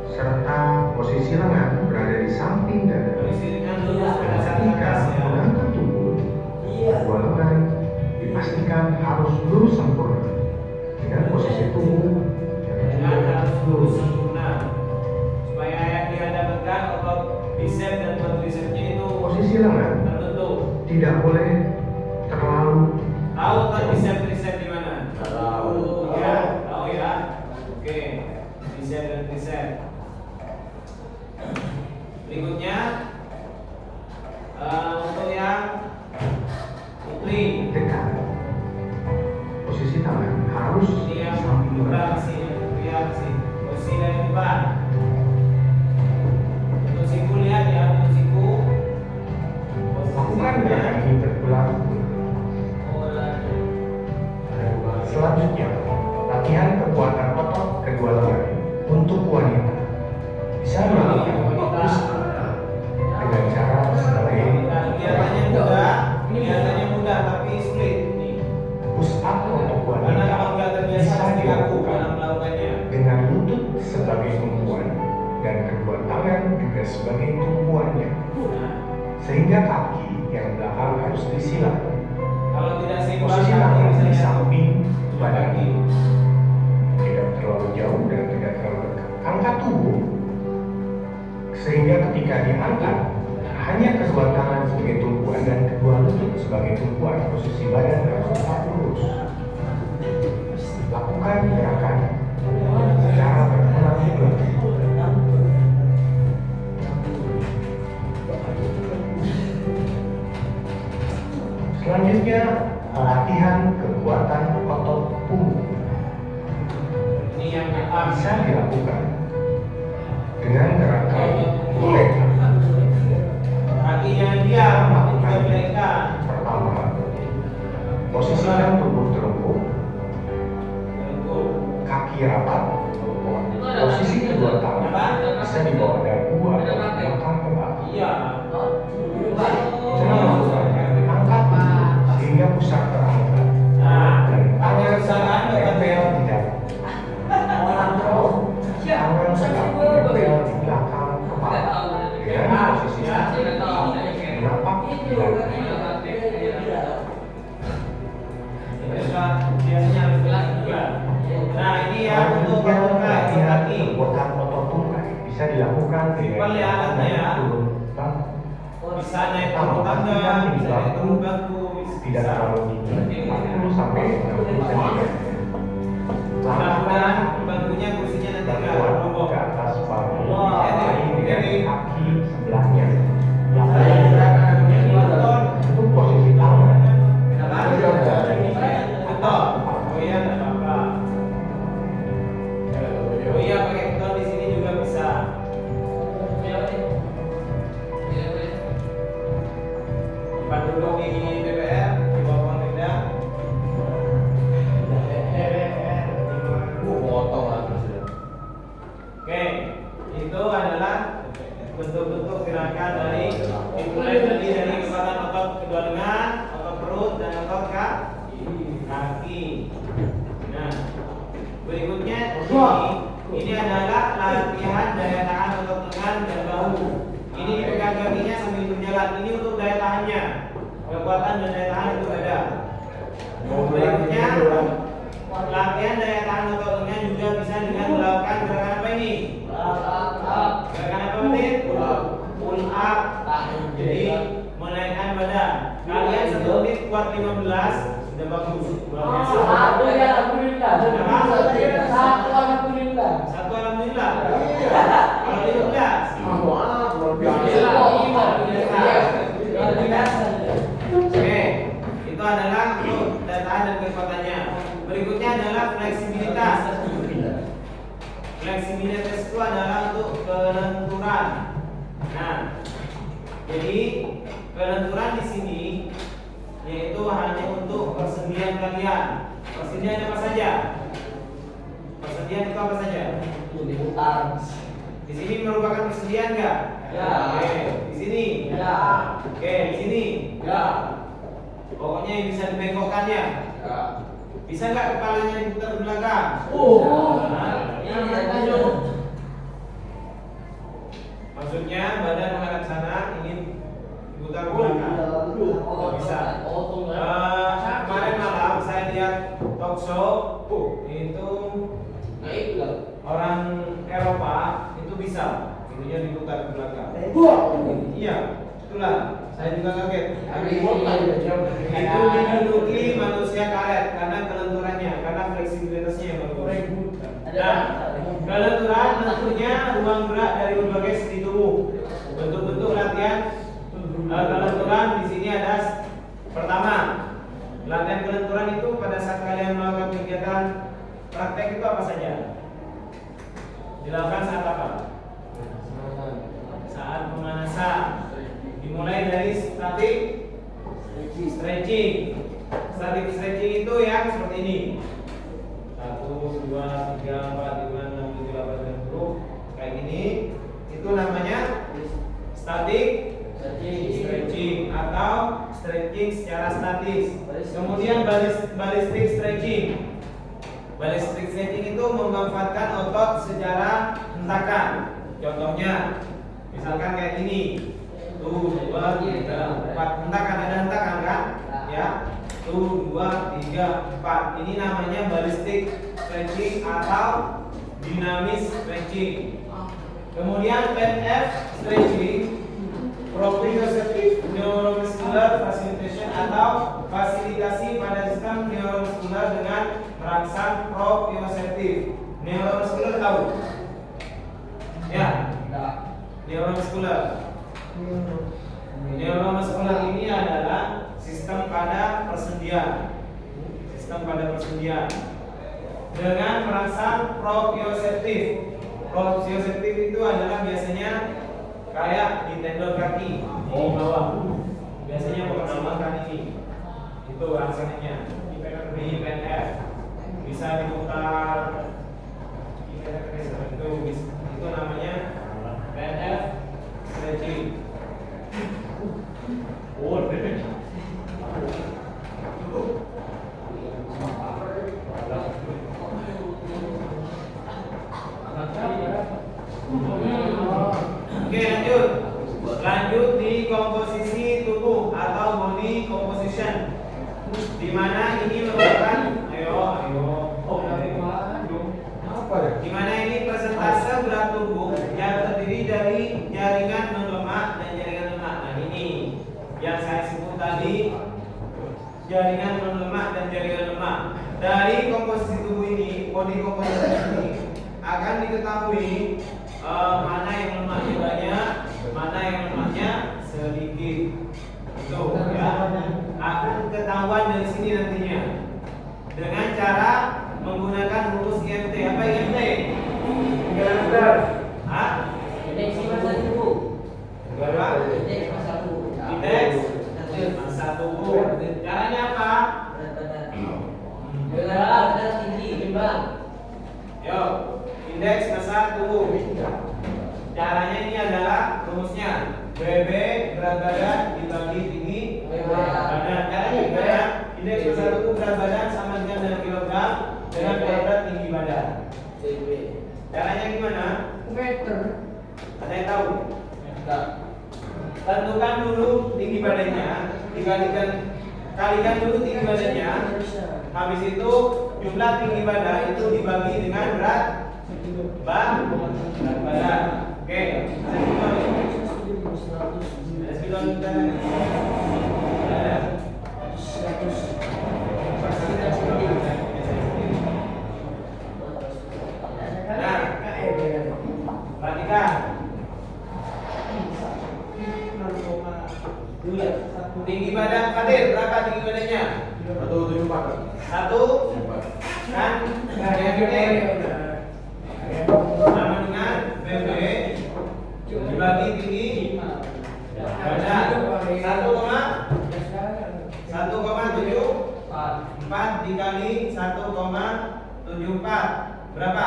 serta posisi lengan berada di samping dada. Posisinya lurus pada saat Ketika atas ya. mengangkat tubuh, kedua lengan dipastikan harus lurus sempurna dengan posisi tubuh Dengan harus lurus sempurna. Supaya yang dihadapkan otot bicep dan quadricepsnya itu posisi lengan terbentuk. tidak boleh terlalu Tahu otot bicep tricep di mana? Tahu. Ya, tahu ya. Oke, bicep dan tricep. Berikutnya untuk yang putri. dekat. Posisi tangan harus Ini yang samping putra belakang. sih, yang pria sih. Posisi dari depan. Untuk si sebagai tumpuannya, sehingga kaki yang belakang harus disilang. Kalau tidak seimbang, Posisi kaki tangan bisa di jatuh. samping badan, Kaki. tidak terlalu jauh dan tidak terlalu dekat. Angkat tubuh sehingga ketika diangkat hanya kedua tangan sebagai tumpuan dan kedua lutut sebagai tumpuan. Posisi badan harus tetap lurus. Lakukan gerakan secara berulang-ulang. Selanjutnya, latihan kekuatan otot punggung Ini yang bisa dilakukan dengan gerakan leg. kaki yang diam, tapi juga mereka. Pertama, posisikan tubuh terungkuk, kaki rapat. Posisi kedua tangan bisa di bawah dagu atau belakang kepala. Iya. Cara melakukannya, angkat sehingga pusat terangkat Nah, dan ada tangan kesalahan nempel di dalam. Tangan tegak nempel di belakang kepala dengan posisi kaki menapak di dagu. Biasanya harus belah juga. Nah, ini ya untuk Selanjutnya, tungkai latihan kaki. kekuatan otot tungkai bisa dilakukan Simpel ya alatnya ya. turun bangku. Bisa naik turun tangga, bisa naik turun bangku, Tidak bisa. terlalu tinggi, 40 sampai 60 cm. Mudah-mudahan bangkunya kursinya nanti nggak Bantuan roboh. ke atas bahu, Wah, ini dengan ini. kaki sebelahnya. Saya gerakan otot. Untuk posisi tangan. Kenapa? Betul. Oh iya, nggak apa-apa. Oh iya, pakai betul di sini juga bisa. Tempat duduk di DPR, di bawah pemerintah. Potong lah presiden. Oke, itu adalah bentuk-bentuk gerakan dari dimulai tadi dari kekuatan otot kedua lengan, otot perut dan otot kaki. Nah, berikutnya ini adalah latihan daya tahan otot lengan dan bahu. Ini dipegang kakinya sambil berjalan. Ini untuk daya tahannya. Kekuatan dan daya tahan itu ada. Berikutnya latihan daya tahan otot lengan juga bisa dengan melakukan gerakan apa ini? Gerakan apa ini? Pull up. Jadi menaikkan badan. Kalian 1 menit kuat 15 sudah bagus. Luar biasa. Satu alhamdulillah. Kalau 15. Oke, itu adalah untuk daya tahan dan kekuatannya. Berikutnya adalah fleksibilitas. Fleksibilitas itu adalah untuk kelenturan. Nah, jadi kelenturan di sini yaitu hanya untuk persendian kalian. Persendian apa saja? Persendian itu apa saja? Di sini merupakan persendian enggak? Ya. Oke, di sini. Oke, di sini. Pokoknya yang bisa dibengkokkan ya. Bisa nggak kepalanya diputar ke belakang? Nah, maksudnya badan menghadap sana, ini diputar ke belakang. Nggak bisa. Kemarin malam saya lihat talk show, itu orang Eropa itu bisa, itunya diputar ke belakang. Iya, itulah. Saya juga kaget. Itu diduduki manusia karet karena kelenturannya, karena fleksibilitasnya yang bagus. Nah, kelenturan tentunya ruang gerak dari berbagai sendi tubuh. Bentuk-bentuk latihan kelenturan di sini ada pertama, latihan kelenturan itu pada saat kalian melakukan kegiatan praktek itu apa saja? Dilakukan saat apa? Saat pemanasan. Dimulai dari static stretching. Static stretching itu yang seperti ini. 1, 2, 3, 4, 5, 6, 7, 8, 9, 10 kayak gini. Itu namanya static stretching atau stretching secara statis. Kemudian ballistic stretching. Ballistic stretching itu memanfaatkan otot secara hentakan. Contohnya Misalkan kayak gini. Tuh, 2, 3, 4. Hentakan, ada hentakan kan? Ya. Tuh, 2, 3, 4. Ini namanya ballistic stretching atau dinamis stretching. Kemudian PNF stretching, proprioceptive neuromuscular facilitation atau fasilitasi pada sistem neuromuskular dengan merangsang proprioceptive. Neuromuskular tahu? Ya. Neuromuskular. Neuromuskular ini adalah sistem pada persendian. Sistem pada persendian dengan merangsang proprioceptive. Proprioceptive itu adalah biasanya kayak di tendon kaki di bawah. Biasanya mengamalkan ini. Itu rangsangannya di PNF. Bisa diputar. Itu namanya PNF stretching. Oke, lanjut di komposisi tubuh atau body composition, di mana ini merupakan di mana ini persentase berat tubuh yang terdiri dari jaringan non lemak dan jaringan lemak. Nah, ini yang saya sebut tadi, jaringan non lemak dan jaringan lemak. Dari komposisi tubuh ini, body composition ini akan diketahui mana yang lemaknya banyak, mana yang lemaknya sedikit. Itu ya. Akan ketahuan dari sini nantinya dengan cara menggunakan rumus IMT. Apa IMT? Hah? Indeks massa tubuh. Berapa? Indeks massa tubuh. Indeks massa tubuh. Caranya apa? Berat tinggi timbang. Yo, indeks massa tubuh. Caranya ini adalah rumusnya BB berat badan dibagi tinggi badan. Caranya gimana? Indeks massa tubuh berat badan sama dengan kilogram dengan berat tinggi badan. Caranya gimana? Meter. Ada yang tahu? Tentukan dulu tinggi badannya, kalikan dulu tinggi badannya. Habis itu jumlah tinggi badan itu dibagi dengan berat badan. Oke. Nah, perhatikan. Tinggi badan Kadir, berapa tinggi badannya? 174. 1 kan? Sama dengan BB dibagi tinggi badan 1,74 dikali 1,74 berapa?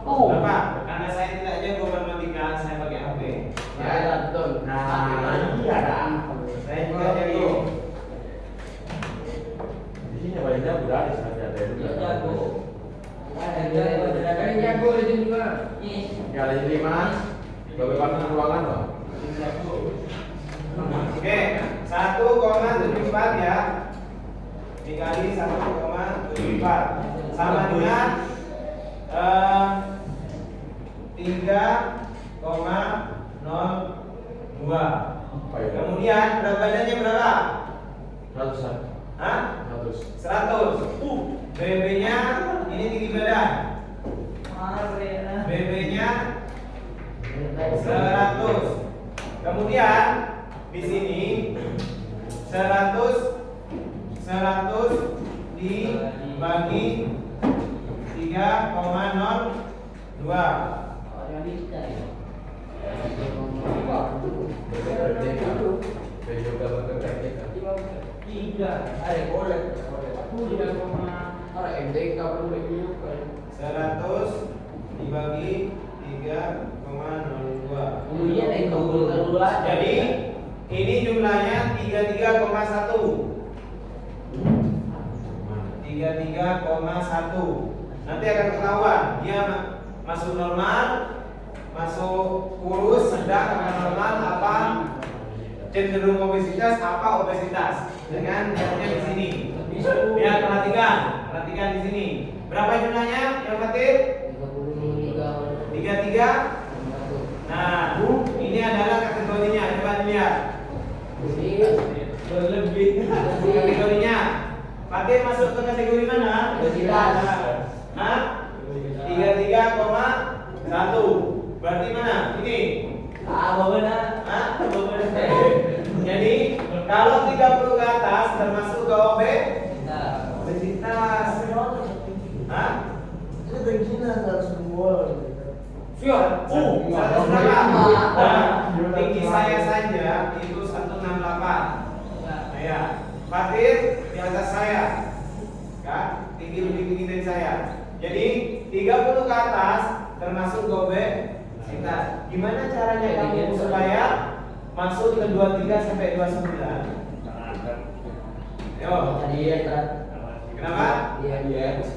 Berapa? Karena saya tidak jago matematika, saya pakai HP. Ya, betul. Saya juga jago. Di sini banyak berada ada juga. Jago. Ada yang jago di sini juga. Ya ada 5. Bagaimana ruangan loh? Oke, 1,74 ya dikali 1,74 sama dengan 3,02. Kemudian berat badannya berapa? 100-an. Hah? 100. 100. BB-nya ini tinggi badan. BB-nya 100. Kemudian di sini 100 dibagi 3,02. Ada boleh. 100 dibagi 3,02. Jadi ini jumlahnya 33,1. 33,1. Nanti akan ketahuan dia masuk normal, masuk kurus, sedang, apa normal, apa cenderung obesitas, apa obesitas. Dengan lihatnya di sini. Lihat, perhatikan di sini. Berapa jumlahnya yang Fatir? 33. Nah, ini adalah kategorinya. Coba dilihat. Berlebih. Kategorinya. Fatir masuk ke kategori mana? Obesitas. Hah? 33,1. Berarti mana? Ini. Benar. Hah? Jadi kalau 30 ke atas termasuk ke obesitas. Hah? Itu bensinnya nggak semua. Sure. 100 berapa? Nah, tinggi saya saja itu 168. Nah, ya. Fatir di atas saya. Kan? Tinggi lebih tinggi dari saya. Jadi 30 ke atas termasuk ke obesitas. Gimana caranya kamu supaya masuk ke 23 sampai 29? Yo. Kenapa? Iya.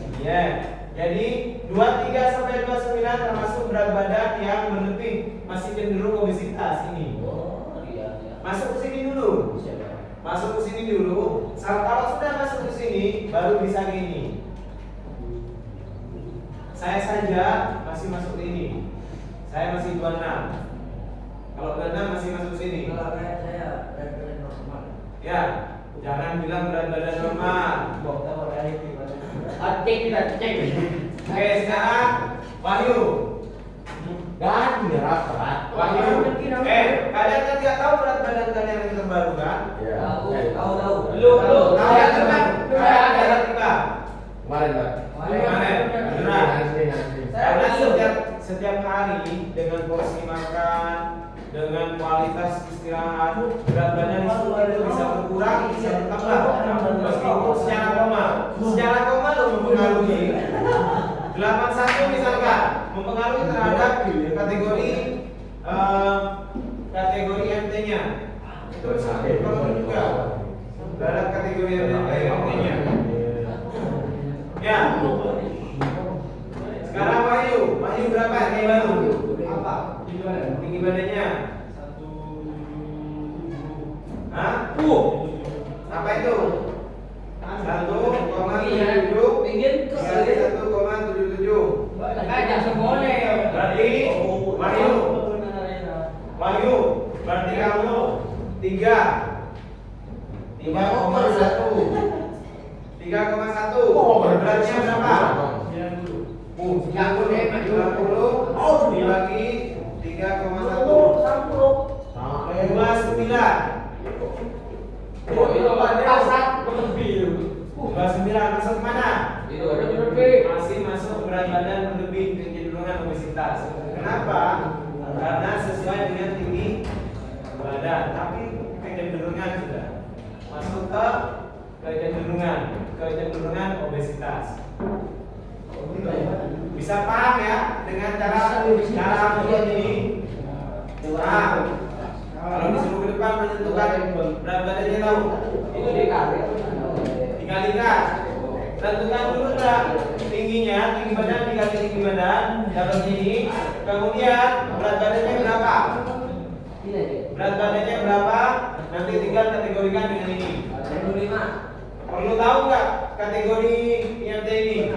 Jadi 23 sampai 29 termasuk berat badan yang berlebih, masih cenderung obesitas ini. Masuk ke sini dulu. Masuk ke sini dulu. Kalau sudah masuk ke sini baru bisa gini. Saya saja masih masuk ke ini. Saya masih 26. Kalau 26 masih masuk sini. Ya, jangan bilang berat badan normal. Oke, sekarang Wahyu. Wahyu. Kalian kan nggak tahu berat badan kalian yang terbaru kan? Tahu. Belum. Kalian kan? Kalian tiba. Kemarin, Pak. Kemarin. Benar. Karena setiap hari dengan porsi makan, dengan kualitas istirahat, berat badan itu bisa berkurang, bisa bertambah. Meskipun secara koma lo mempengaruhi. 81 misalkan mempengaruhi terhadap kategori MT-nya. Itu bisa berpengaruh juga terhadap kategori MT-nya. Ya. Sekarang Wahyu berapa tinggi badan? Apa? Tinggi badannya? 177. Hah? Apa itu? 1,77. Pingin Dikali 1,77. Berarti Wahyu berarti kamu 3,1. Beratnya berapa? 90 dibagi 3,1 29. Masuk mana? Masih masuk berat badan berlebih kecenderungan obesitas. Kenapa? Karena sesuai dengan tinggi badan, tapi kecenderungan sudah masuk ke kecenderungan obesitas. Bisa paham ya dengan cara membuat ini? Paham? Kalau disuruh ke depan menentukan berat badannya tahu? Itu dikali. Dikalikan. Tentukan dulu tinggi badan dikali tinggi badan dapat ini. Kemudian berat badannya berapa? Berat badannya berapa? Nanti tinggal kategorikan dengan ini. 25. Perlu tahu nggak kategori yang ini?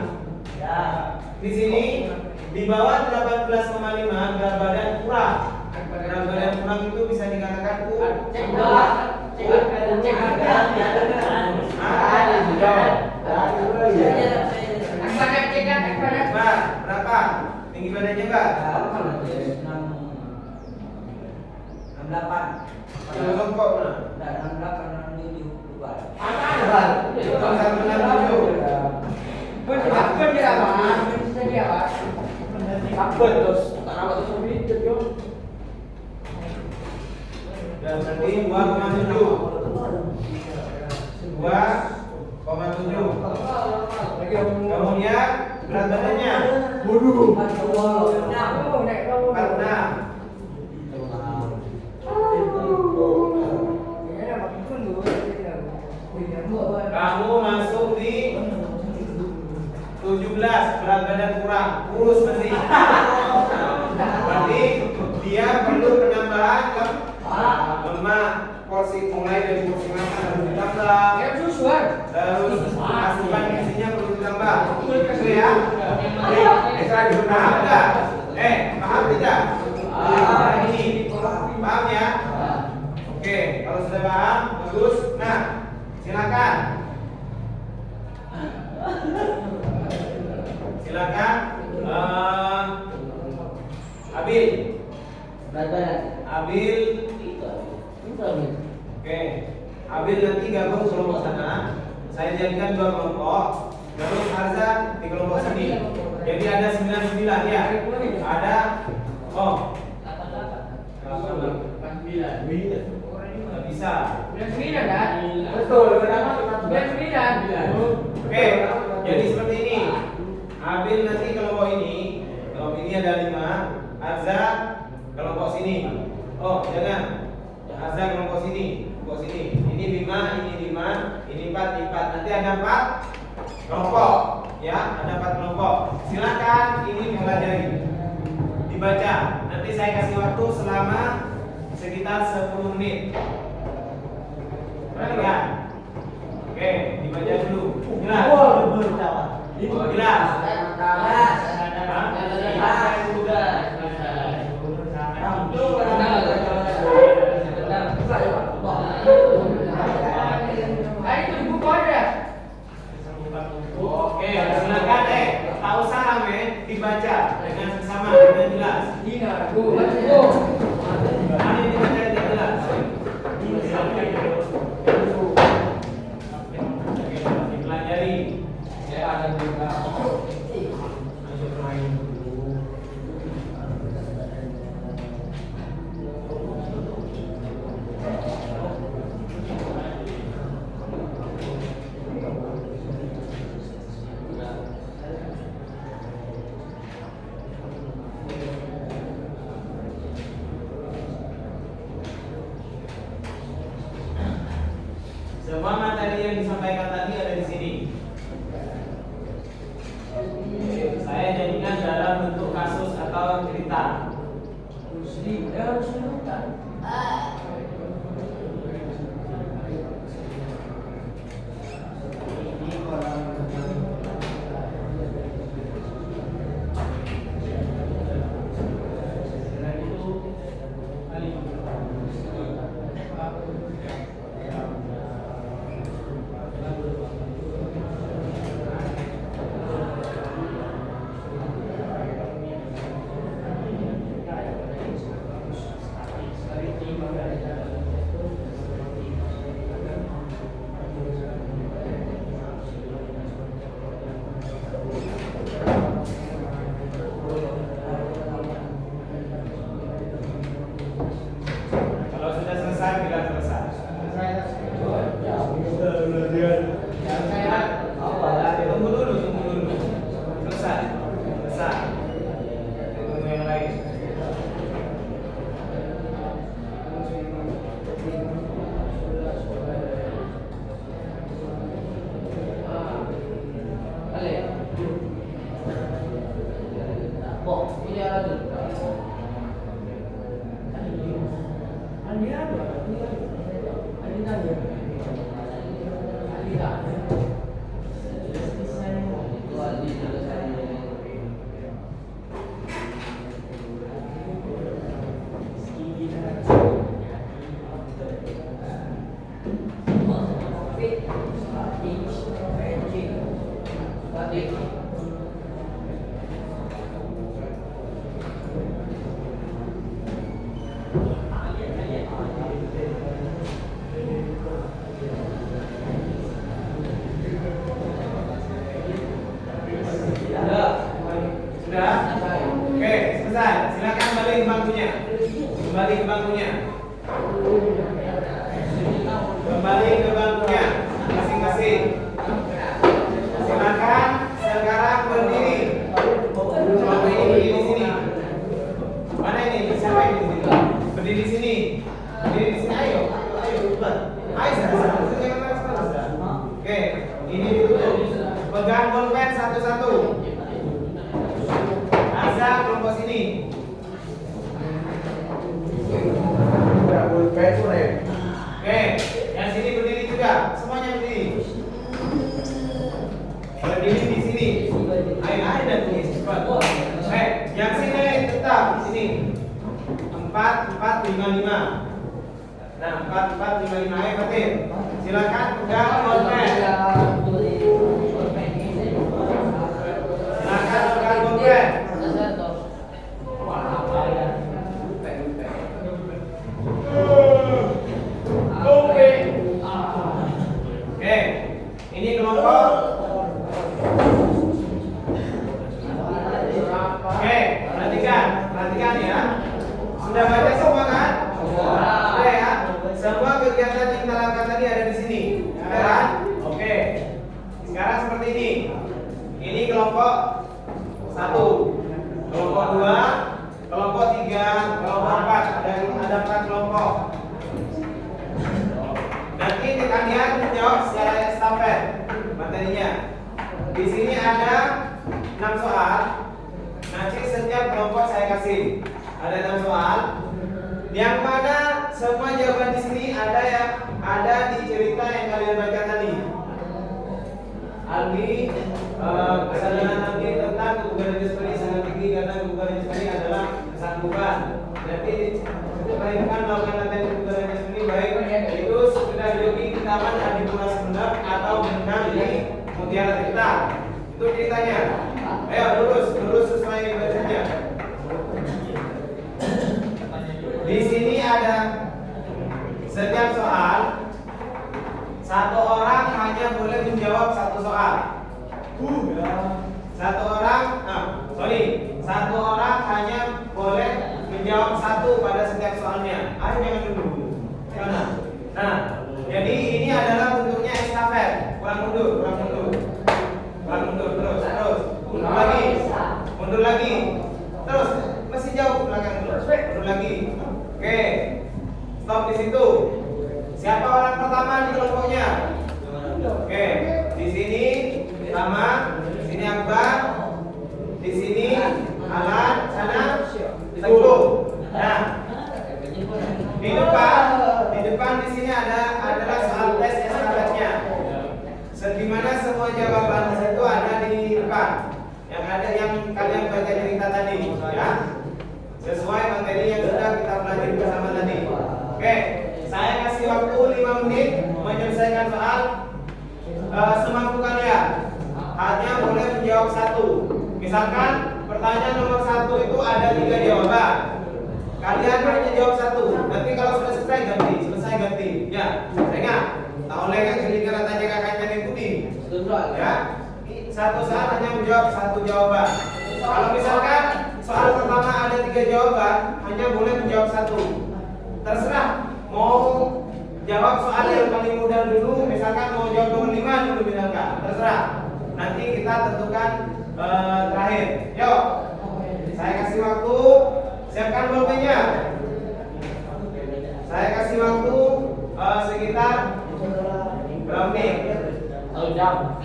Ya. Di sini di bawah 18,5 berat badan kurang. Berat badan kurang itu bisa dikatakan kurang. Cek Berapa? Tinggi badannya Mbak? 68. Kalau kok mana? 68 67. Dan berarti 2,7. 2,7. Kemudian berat badannya 46. Kamu masuk di 17, berat badan kurang, kurus masih. Berarti perlu penambahan lemak. Porsi mulai dari porsi makan harus ditambah. Kayak susuan. Terus asupan gizinya perlu ditambah. Itu ya. Paham nggak? Paham tidak? Ini paham ya? Oke, kalau sudah paham, bagus. Nah, silakan. Silakan. Abil. Abil. Oke, Abil nanti gabung kelompok sana. Saya jadikan 2 kelompok. Terus Arza di kelompok sini. Jadi ada 99 ya. Ada nggak bisa. 99 kan? Betul, Berapa? 99. Oke, jadi seperti ini. Abil nanti kelompok ini ada 5. Arza kelompok sini. Jangan. Arza kelompok sini. Ini 5, ini 5, ini 4. Nanti ada 4 kelompok. Ya, ada 4 kelompok. Silakan ini dipelajari. Dibaca. Nanti saya kasih waktu selama sekitar 10 menit. Perhatikan. Oke, dibaca dulu. Jelas? Jelas? Itu di buku ada. Oke, silakan tak usah rame, dibaca dengan seksama dengan jelas. Mana yang dibaca dengan jelas? Dipelajari. Saya ada juga. Semua materi yang disampaikan tadi ada di sini. Saya jadikan dalam bentuk kasus atau cerita. Kalau sudah selesai, bilang selesai. Tunggu dulu. Selesai. Tunggu yang lain. Sudah? Oke, selesai. Silakan kembali ke bangkunya. Kembali ke bangkunya masing-masing. Silakan sekarang berdiri. Siapa ini berdiri di sini? Mana ini? Siapa ini di sini? Berdiri di sini. Ayo, cepat. Oke, ini ditutup. Pegang pulpen satu-satu. Arza kelompok sini. 455. Nah, 4455. Ayo Fatin, silakan pegang pulpen. Silakan pegang pulpen. Oke, ini kelompok. Oke, perhatikan ya. Sudah baca semua kan? Sudah ya. Semua kegiatan yang kita lakukan tadi ada di sini. Sudah kan? Oke. Sekarang seperti ini. Ini kelompok 1, kelompok 2, kelompok 3, kelompok 4. Ada 4 kelompok. Nanti kalian menjawab secara estafet materinya. Di sini ada 6 soal. Nanti setiap kelompok saya kasih ada 6 soal. Yang mana semua jawaban di sini ada di cerita yang kalian baca tadi. Aldi, kesadaran Aldi tentang kebugaran jasmani sangat tinggi karena kebugaran jasmani adalah kesanggupan. Nanti bayangkan melakukan latihan kebugaran jasmani baik itu sudah jogging di taman Adipura Semenep atau berenang di Mutiara Tirta. Itu ceritanya. Ayo lurus sesuai bacanya. Di sini ada setiap soal satu orang hanya boleh menjawab satu soal. Satu orang hanya boleh menjawab satu pada setiap soalnya. Ayo jangan dulu. Nah, jadi ini adalah bentuknya estafet. Kurang mundur terus. Mundur lagi. Terus masih jauh ke belakang terus. Mundur lagi. Oke. Stop di situ. Siapa orang pertama di kelompoknya? Oke. Di sini Rama, di sini Akbar, di sini Alan, sana Teguh. Nah, di depan di sini adalah soal tes estafetnya. Sedimana semua jawaban di situ ada di depan. Yang ada yang kalian baca cerita tadi, ya. Sesuai materi yang sudah kita pelajari bersama tadi. Oke, saya kasih waktu 5 menit menyelesaikan soal semampu kalian. Hanya boleh menjawab satu. Misalkan pertanyaan nomor 1 itu ada 3 jawaban. Kalian hanya jawab satu. Nanti kalau sudah selesai ganti. Ya, ingat. Tak oleh kan jadi kata jaga kancane budi. Ya. Satu soal hanya menjawab satu jawaban. Kalau misalkan soal pertama ada 3 jawaban, hanya boleh menjawab satu. Terserah mau jawab soal yang paling mudah dulu, misalkan mau jawab nomor 5 dulu misalkan. Terserah. Nanti kita tentukan terakhir. Yuk. Saya kasih waktu. Siapkan pulpennya. Saya kasih waktu sekitar berapa menit? Jam.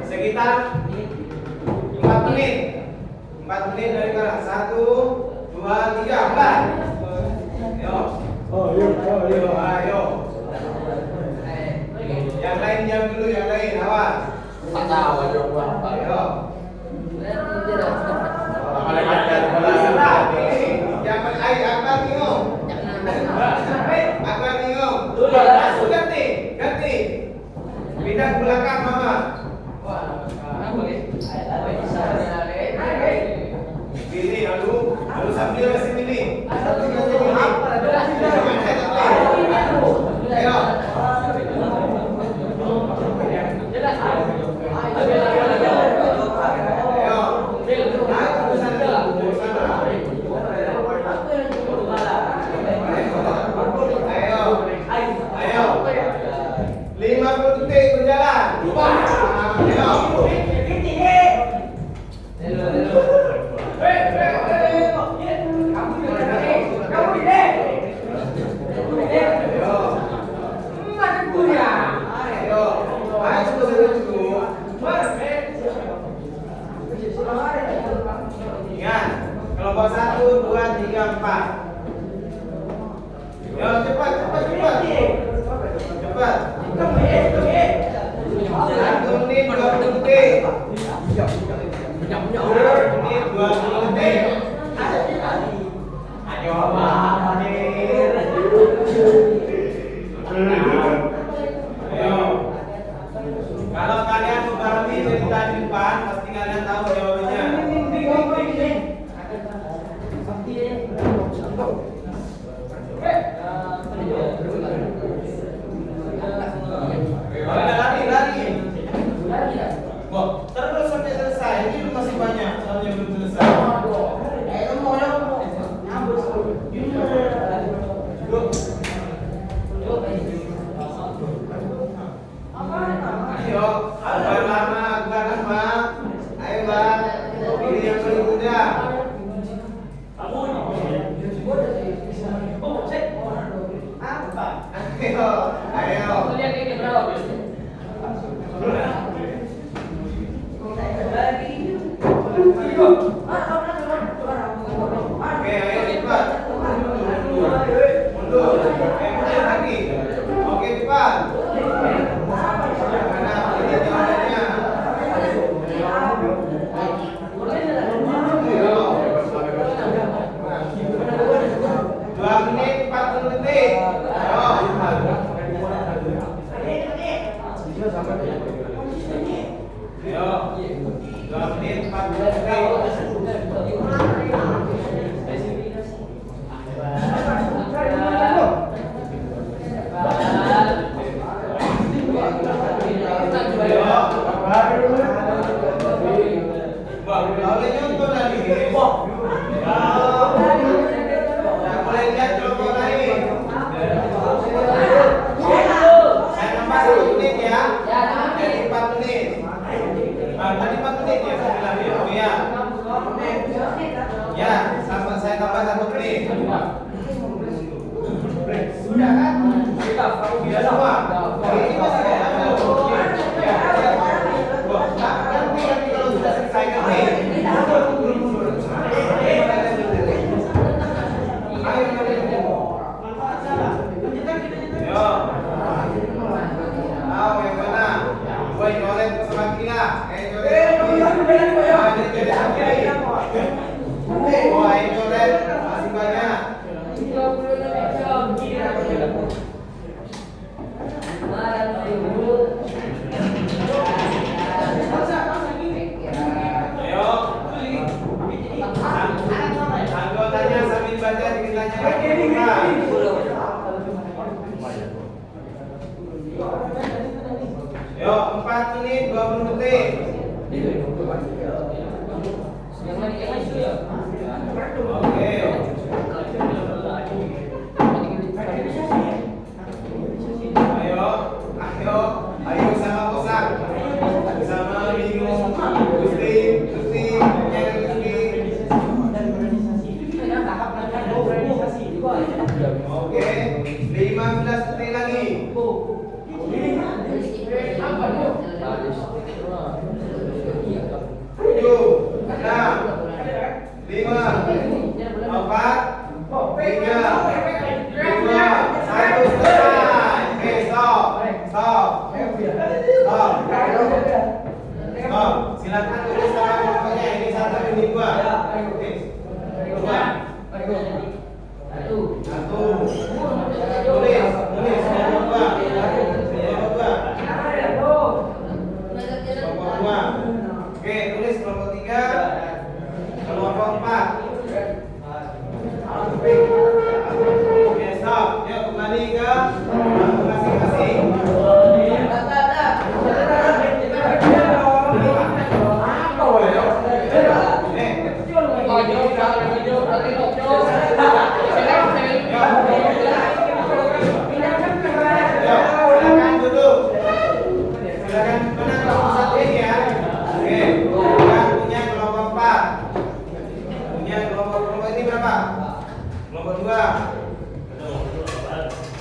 Sekitar 4 menit. 4 menit dari sekarang. 1, 2, 3, mulai. Ayo. Yang lain jam dulu, yang lain awas. Ayo. Jangan Akbar bingung. Akbar bingung. Ganti. Pindah ke belakang mama. Pilih lalu sambil masih pilih. Ayo. Ayo. 50 detik berjalan. Ayo. Ingat, kelompok 1, 2, 3, 4. Yo, cepat. Cepat. 1 menit 20 detik. 2 menit 20 detik. Ayo, ayo. Kalau kalian mengerti cerita di depan, pasti kalian tahu jawabannya. Lari. Terus sampai selesai. Ini masih banyak soalnya belum selesai. Ayo, bukan lama. Ayo bang, pilih yang paling muda. Ayo. Lihat ini bro. Oke, ayo cepat. Mundur. Mundur lagi. Oke, cepat. Mana ini jawabannya? Ayo. 2 menit 40 detik. Ayo. Ayo. 2 menit 40 detik. Ya, sama saya tambah 1 menit. Sudah kan? Sudah semua. Ini masih ada ganti kalau sudah selesai ganti. Ayo. Tahu yang mana? Gue nyoret sebelah kiri. Wah, itu Ren, masih banyak. Ayo. Anggotanya sambil baca ceritanya. Yo, 4 menit 20 detik. Oke. Ayo sama Kosak. Sama Bingung, Gusti, nyari Gusti. Oke, 15 detik lagi. 7, 6, 5, 4, 3, 2, 1, selesai. Oke, stop. Silakan tulis nama kelompoknya. Ini 1, ini 2. Oke. 2. 1. Tulis. Kelompok 2. Oke, tulis kelompok 3. Kelompok 4. Oke, stop. Yuk kembali ke masing-masing. Silakan duduk. Silakan menang kelompok 1 ini ya. Oke, yang punya kelompok 4. Punya kelompok ini berapa? Kelompok 2.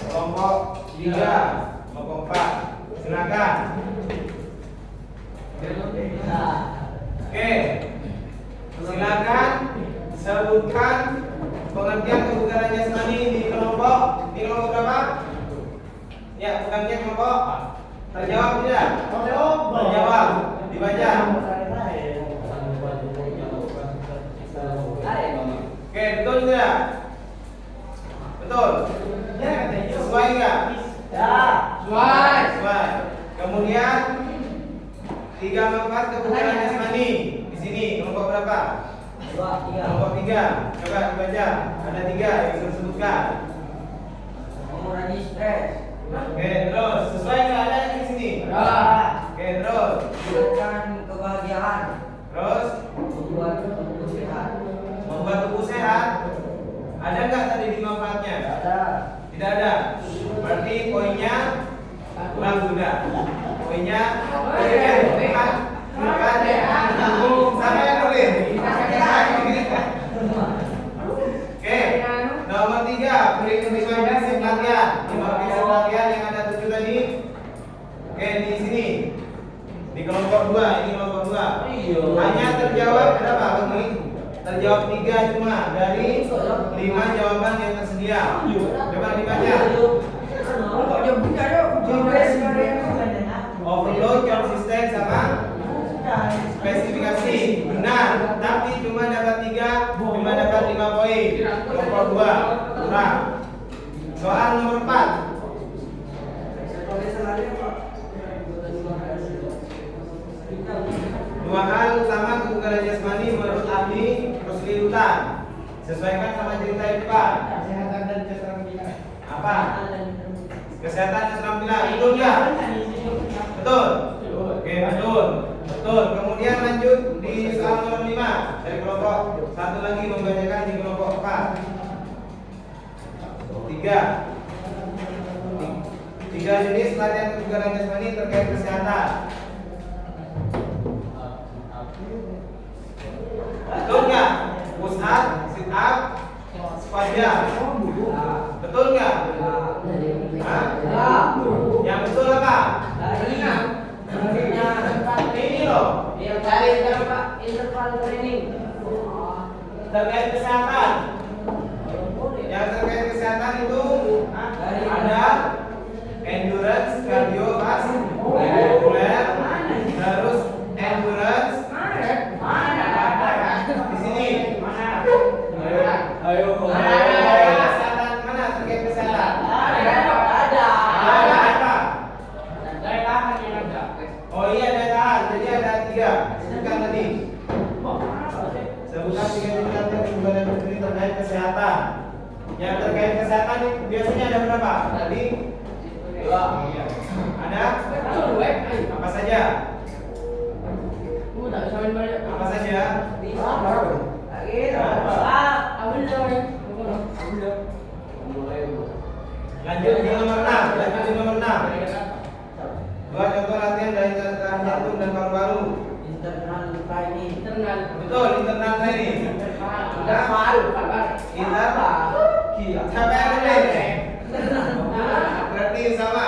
Kelompok 3. Kelompok 4. Silakan. Oke. Silakan sebutkan pengertian kebugaran jasmani di kelompok berapa? Ya, bukannya kelompok. Terjawab tidak? Terjawab. Dibaca. nggak? Betul. Sesuai nggak? Ya. Sesuai. Kemudian 3 manfaat kebugaran jasmani. Di sini kelompok berapa? 2, 3. Kelompok 3. Coba dibaca. Ada 3 yang saya sebutkan. Mengurangi stres. Oke, terus sesuai nggak ada di sini? Oke, terus. Meningkatkan kebahagiaan. Terus Membuat tubuh sehat. membuat tubuh sehat. Ada nggak tadi di manfaatnya? Ada. Tidak ada. Berarti poinnya kurang guna. Poinnya bukan sama yang nulis. Oke, nomor 3 beri kebiasaan prinsip latihan. 5 prinsip latihan yang ada 7 tadi. Oke, di sini di kelompok 2, ini kelompok 2. Hanya terjawab berapa, Bang? Terjawab 3 cuma dari 5 jawaban yang tersedia. Coba dibaca. Overload, konsisten sama spesifikasi. Benar, tapi cuma dapat 3, cuma dapat 5 poin. Kelompok 2 kurang. Soal nomor 4. Dua hal utama kebugaran jasmani menurut ahli Rusliutan. Sesuaikan sama cerita di depan. Kesehatan dan keterampilan. Apa? Kesehatan dan keterampilan. Betul nggak? Betul. Oke, betul. Betul. Kemudian lanjut di soal nomor 5 dari kelompok 1 lagi membacakan di kelompok 4. 3 jenis latihan kebugaran jasmani terkait kesehatan. Betul nggak? Push up, sit up, squat jump. Betul nggak? Hah? Yang betul apa? Ini loh. Terkait kesehatan. Yang terkait kesehatan itu ada endurance kardiovaskuler, terus endurance di sini. Ayo. Kesehatan mana terkait kesehatan? Ada apa? Oh iya, daya tahan. Jadi ada 3. Sebutkan tadi. Sebutkan 3 jenis latihan kebugaran jasmani terkait kesehatan. Yang terkait kesehatan itu biasanya ada berapa? Tadi 2. Ada? Apa saja? Apa saja? Lanjut di nomor 6. Lanjut di nomor 6. 2 contoh latihan dari tahan jantung dan paru-paru. Internal training. Betul, internal training. Siapa yang nulis? Berarti sama.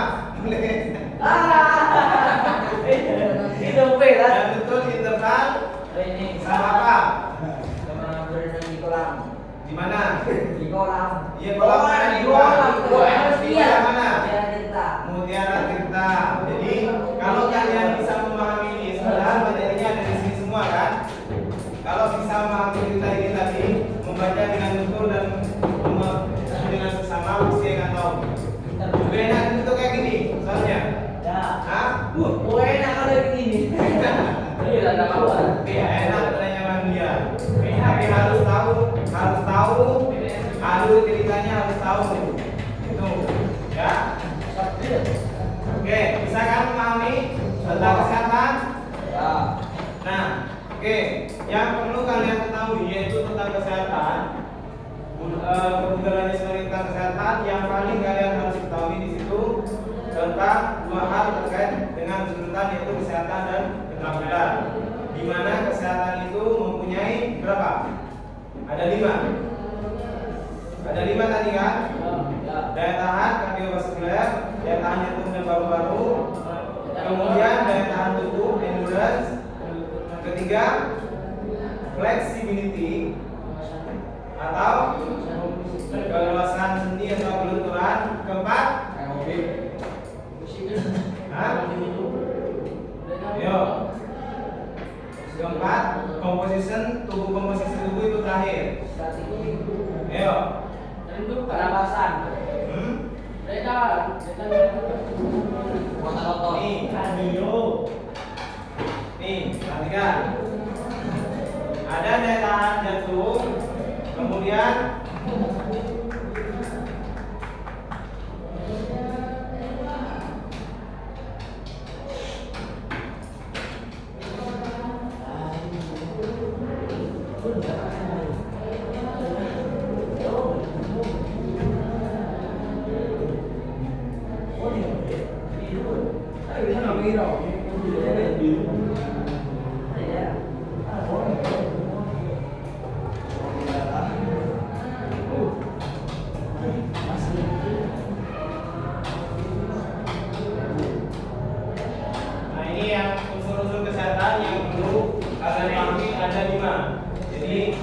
Yang betul internal Training. sama apa? Sama berenang di kolam. Di mana? Di kolam. Iya, kolam mana? Di kolam. Di kolam mana? Biar kita. Mutiara Tirta. Jadi kalau kalian bisa memahami ini, sebenarnya materinya ada di sini semua kan? Kalau bisa memahami cerita ini tadi, membaca dengan betul dan dengan sesama, pasti akan tahu. Lebih enak itu kayak gini, soalnya. Ya. Hah? Enak kalau begini. Iya, enggak apa-apa. Iya, enak tanya sama dia. Tapi harus tahu, alur ceritanya harus tahu. Itu, ya. Oke, bisa kan memahami tentang kesehatan? Ya. Nah, oke, yang perlu kalian ketahui yaitu tentang kesehatan. Kebugaran jasmani tentang kesehatan yang paling kalian harus ketahui di situ tentang 2 hal terkait dengan keseluruhan yaitu kesehatan dan keterampilan. Di mana kesehatan itu mempunyai berapa? Ada 5. Ada 5 tadi kan? Daya tahan kardiovaskuler, daya tahan jantung dan paru-paru, kemudian daya tahan tubuh, endurance, ketiga flexibility atau keleluasan sendi atau kelunturan, keempat Yo. Keempat, komposisi tubuh itu terakhir. Ayo. Ayo. Tentukan. Pernapasan. Redan. Kota otot. Nih, nih, perhatikan. Ada daya tahan jantung, kemudian nah ini yang unsur-unsur kesehatan yang perlu kalian pahami ada 5. Jadi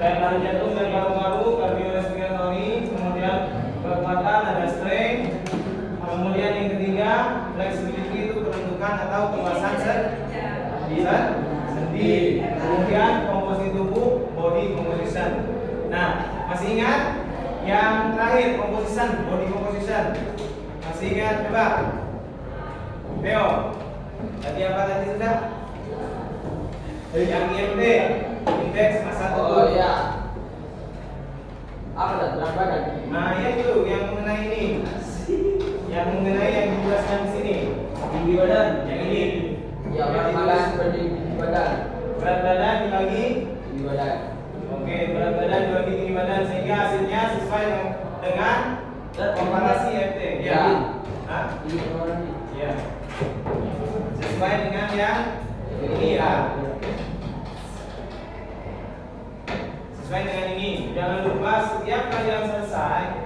daya tahan jantung dan paru-paru, kardiorespiratory, kemudian kekuatan ada strength, kemudian yang ketiga flexibility itu peruntukan atau keluasan sendi, kemudian komposisi tubuh body composition. Nah, masih ingat yang terakhir composition, body composition? Masih ingat? Coba Theo, tadi apa tadi sudah? Yang IMD, indeks massa tubuh. Oh iya. Apa dah berat badan? Nah, itu yang mengenai ini. Yang mengenai yang dijelaskan di sini. Tinggi badan, yang ini. Ya berat badan seperti badan. Berat badan dibagi. Tinggi badan. Oke, berat badan dibagi tinggi badan sehingga hasilnya sesuai dengan komparasi FT. Ya. Hah? Tinggi badan. Iya. Sesuai dengan yang ini ya. Sesuai dengan ini. Jangan lupa setiap kalian selesai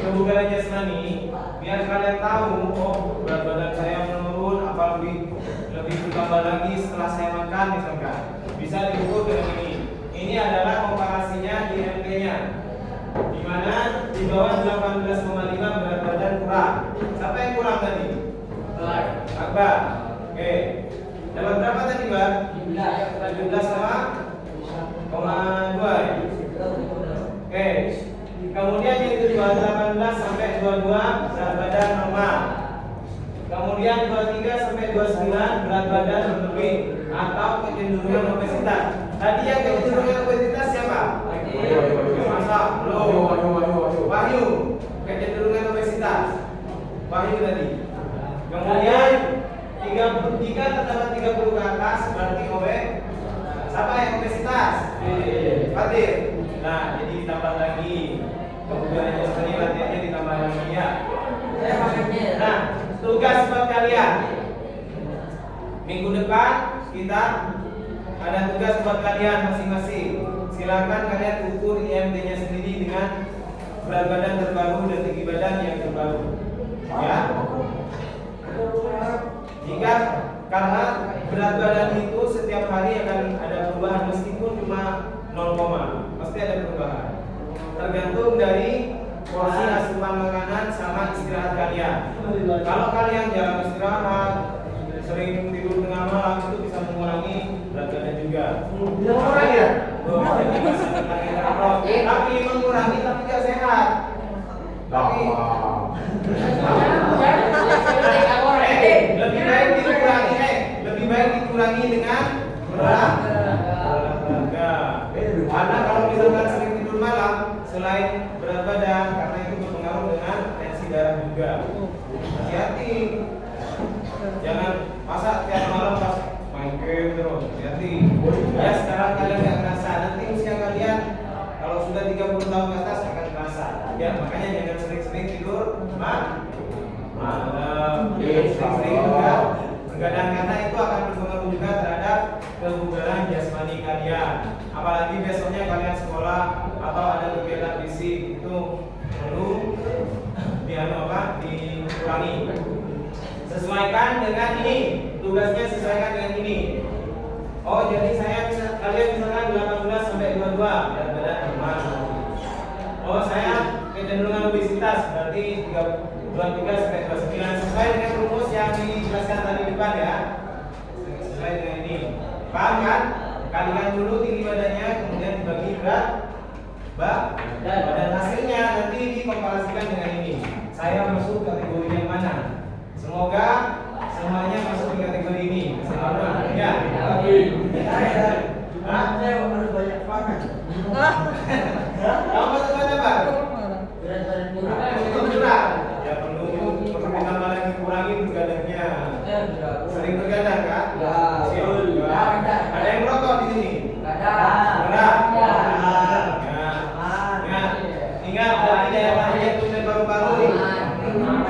kebugaran jasmani, biar kalian tahu, oh berat badan saya menurun, apa lebih bertambah lagi setelah saya makan misalkan. Bisa diukur dengan ini. Ini adalah komparasinya di MT-nya. Di mana di bawah 18,5 berat badan kurang. Siapa yang kurang tadi? Akbar. Oke. Dapat berapa tadi, Bang? 17,2 ya? Oke. Kemudian yang kedua 18 sampai 22 berat badan normal. Kemudian 23 sampai 29 berat badan berlebih atau kecenderungan obesitas. Tadi yang kecenderungan obesitas siapa? Masa? Belum. Wahyu. Kecenderungan obesitas. Wahyu tadi. Kemudian 33 terdapat 30 ke atas berarti obes. Siapa yang obesitas? Fatir. Nah, jadi ditambah lagi kebugaran jasmani, latihannya ditambah lagi ya. Nah, tugas buat kalian minggu depan kita ada tugas buat kalian masing-masing. Silakan kalian ukur IMD-nya sendiri dengan berat badan terbaru dan tinggi badan yang terbaru. Ya. Jika karena berat badan itu setiap hari akan ada perubahan meskipun cuma 0, pasti ada perubahan. Tergantung dari porsi asupan makanan sama istirahat kalian. Kalau kalian jarang istirahat, sering tidur tengah malam, itu bisa mengurangi berat badan juga. Mengurangi ya? Tapi mengurangi tapi tidak sehat. Tapi lebih baik dikurangi dengan olahraga. Karena kalau misalkan sering tidur malam, selain berat badan, karena itu berpengaruh dengan tensi darah juga. Hati-hati, jangan masa tiap malam pas main game terus. Hati-hati. Ya sekarang kalian nggak kerasa, nanti usia kalian kalau sudah 30 tahun ke atas akan terasa. Ya makanya jangan sering-sering tidur malam. Sering-sering juga begadang karena itu akan berpengaruh juga terhadap kebugaran jasmani kalian. Apalagi besoknya kalian sekolah atau ada kegiatan fisik itu perlu dikurangi. Sesuaikan dengan ini, tugasnya sesuaikan dengan ini. Oh jadi kalian misalkan 18 sampai 22 berat badan normal. Oh saya kecenderungan obesitas berarti 23 sampai 29 sesuai dengan rumus yang dijelaskan tadi depan ya. Sesuai dengan ini. Paham kan? kalikan dulu tinggi badannya, kemudian dibagi berat badan hasilnya nanti dikomparasikan dengan ini. Saya masuk kategori yang mana? Semoga semuanya masuk di kategori ini. Selamat ya. Saya harus banyak makan. Kamu masuk mana, Pak? Berat badan murah. Berat. Ya perlu tambah lagi kurangi begadangnya. Sering begadang kan? Ya. Ada yang merokok di sini? Ada. Berat. Ingat dari daerahnya itu baru-baru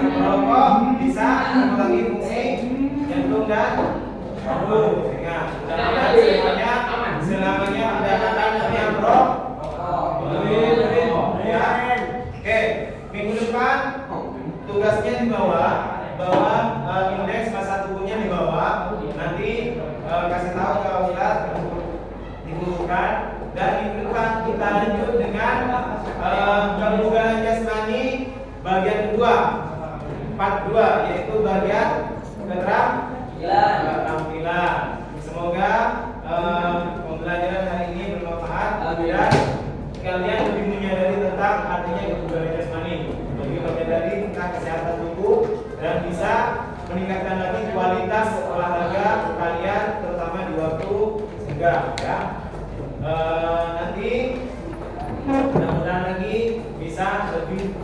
merokok bisa mengurangi fungsi jantung dan paru. Ingat, selamanya tidak akan yang merokok. Ya. Oke, minggu depan tugasnya di bawah indeks massa tubuhnya di bawah. Nanti kasih tahu ke Ustaz dibutuhkan. Dan minggu depan kita lanjut dengan kebugaran jasmani bagian kedua, part 2, yaitu bagian keterampilan. Semoga pembelajaran hari ini bermanfaat dan kalian lebih menyadari tentang artinya kebugaran jasmani, lebih menyadari tentang kesehatan tubuh dan bisa meningkatkan lagi kualitas olahraga kalian, terutama di waktu senggang ya. Nanti mudah-mudahan lagi bisa lebih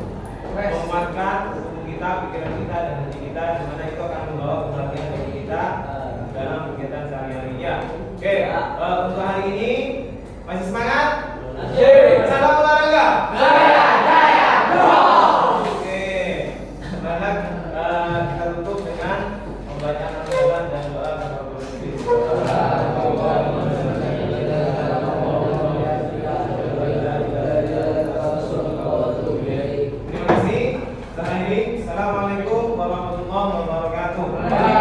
memanfaatkan tubuh kita, pikiran kita, dan hati kita, di mana itu akan membawa kebahagiaan bagi kita dalam kegiatan sehari-hari. Ya. Oke, untuk hari ini masih semangat? Salam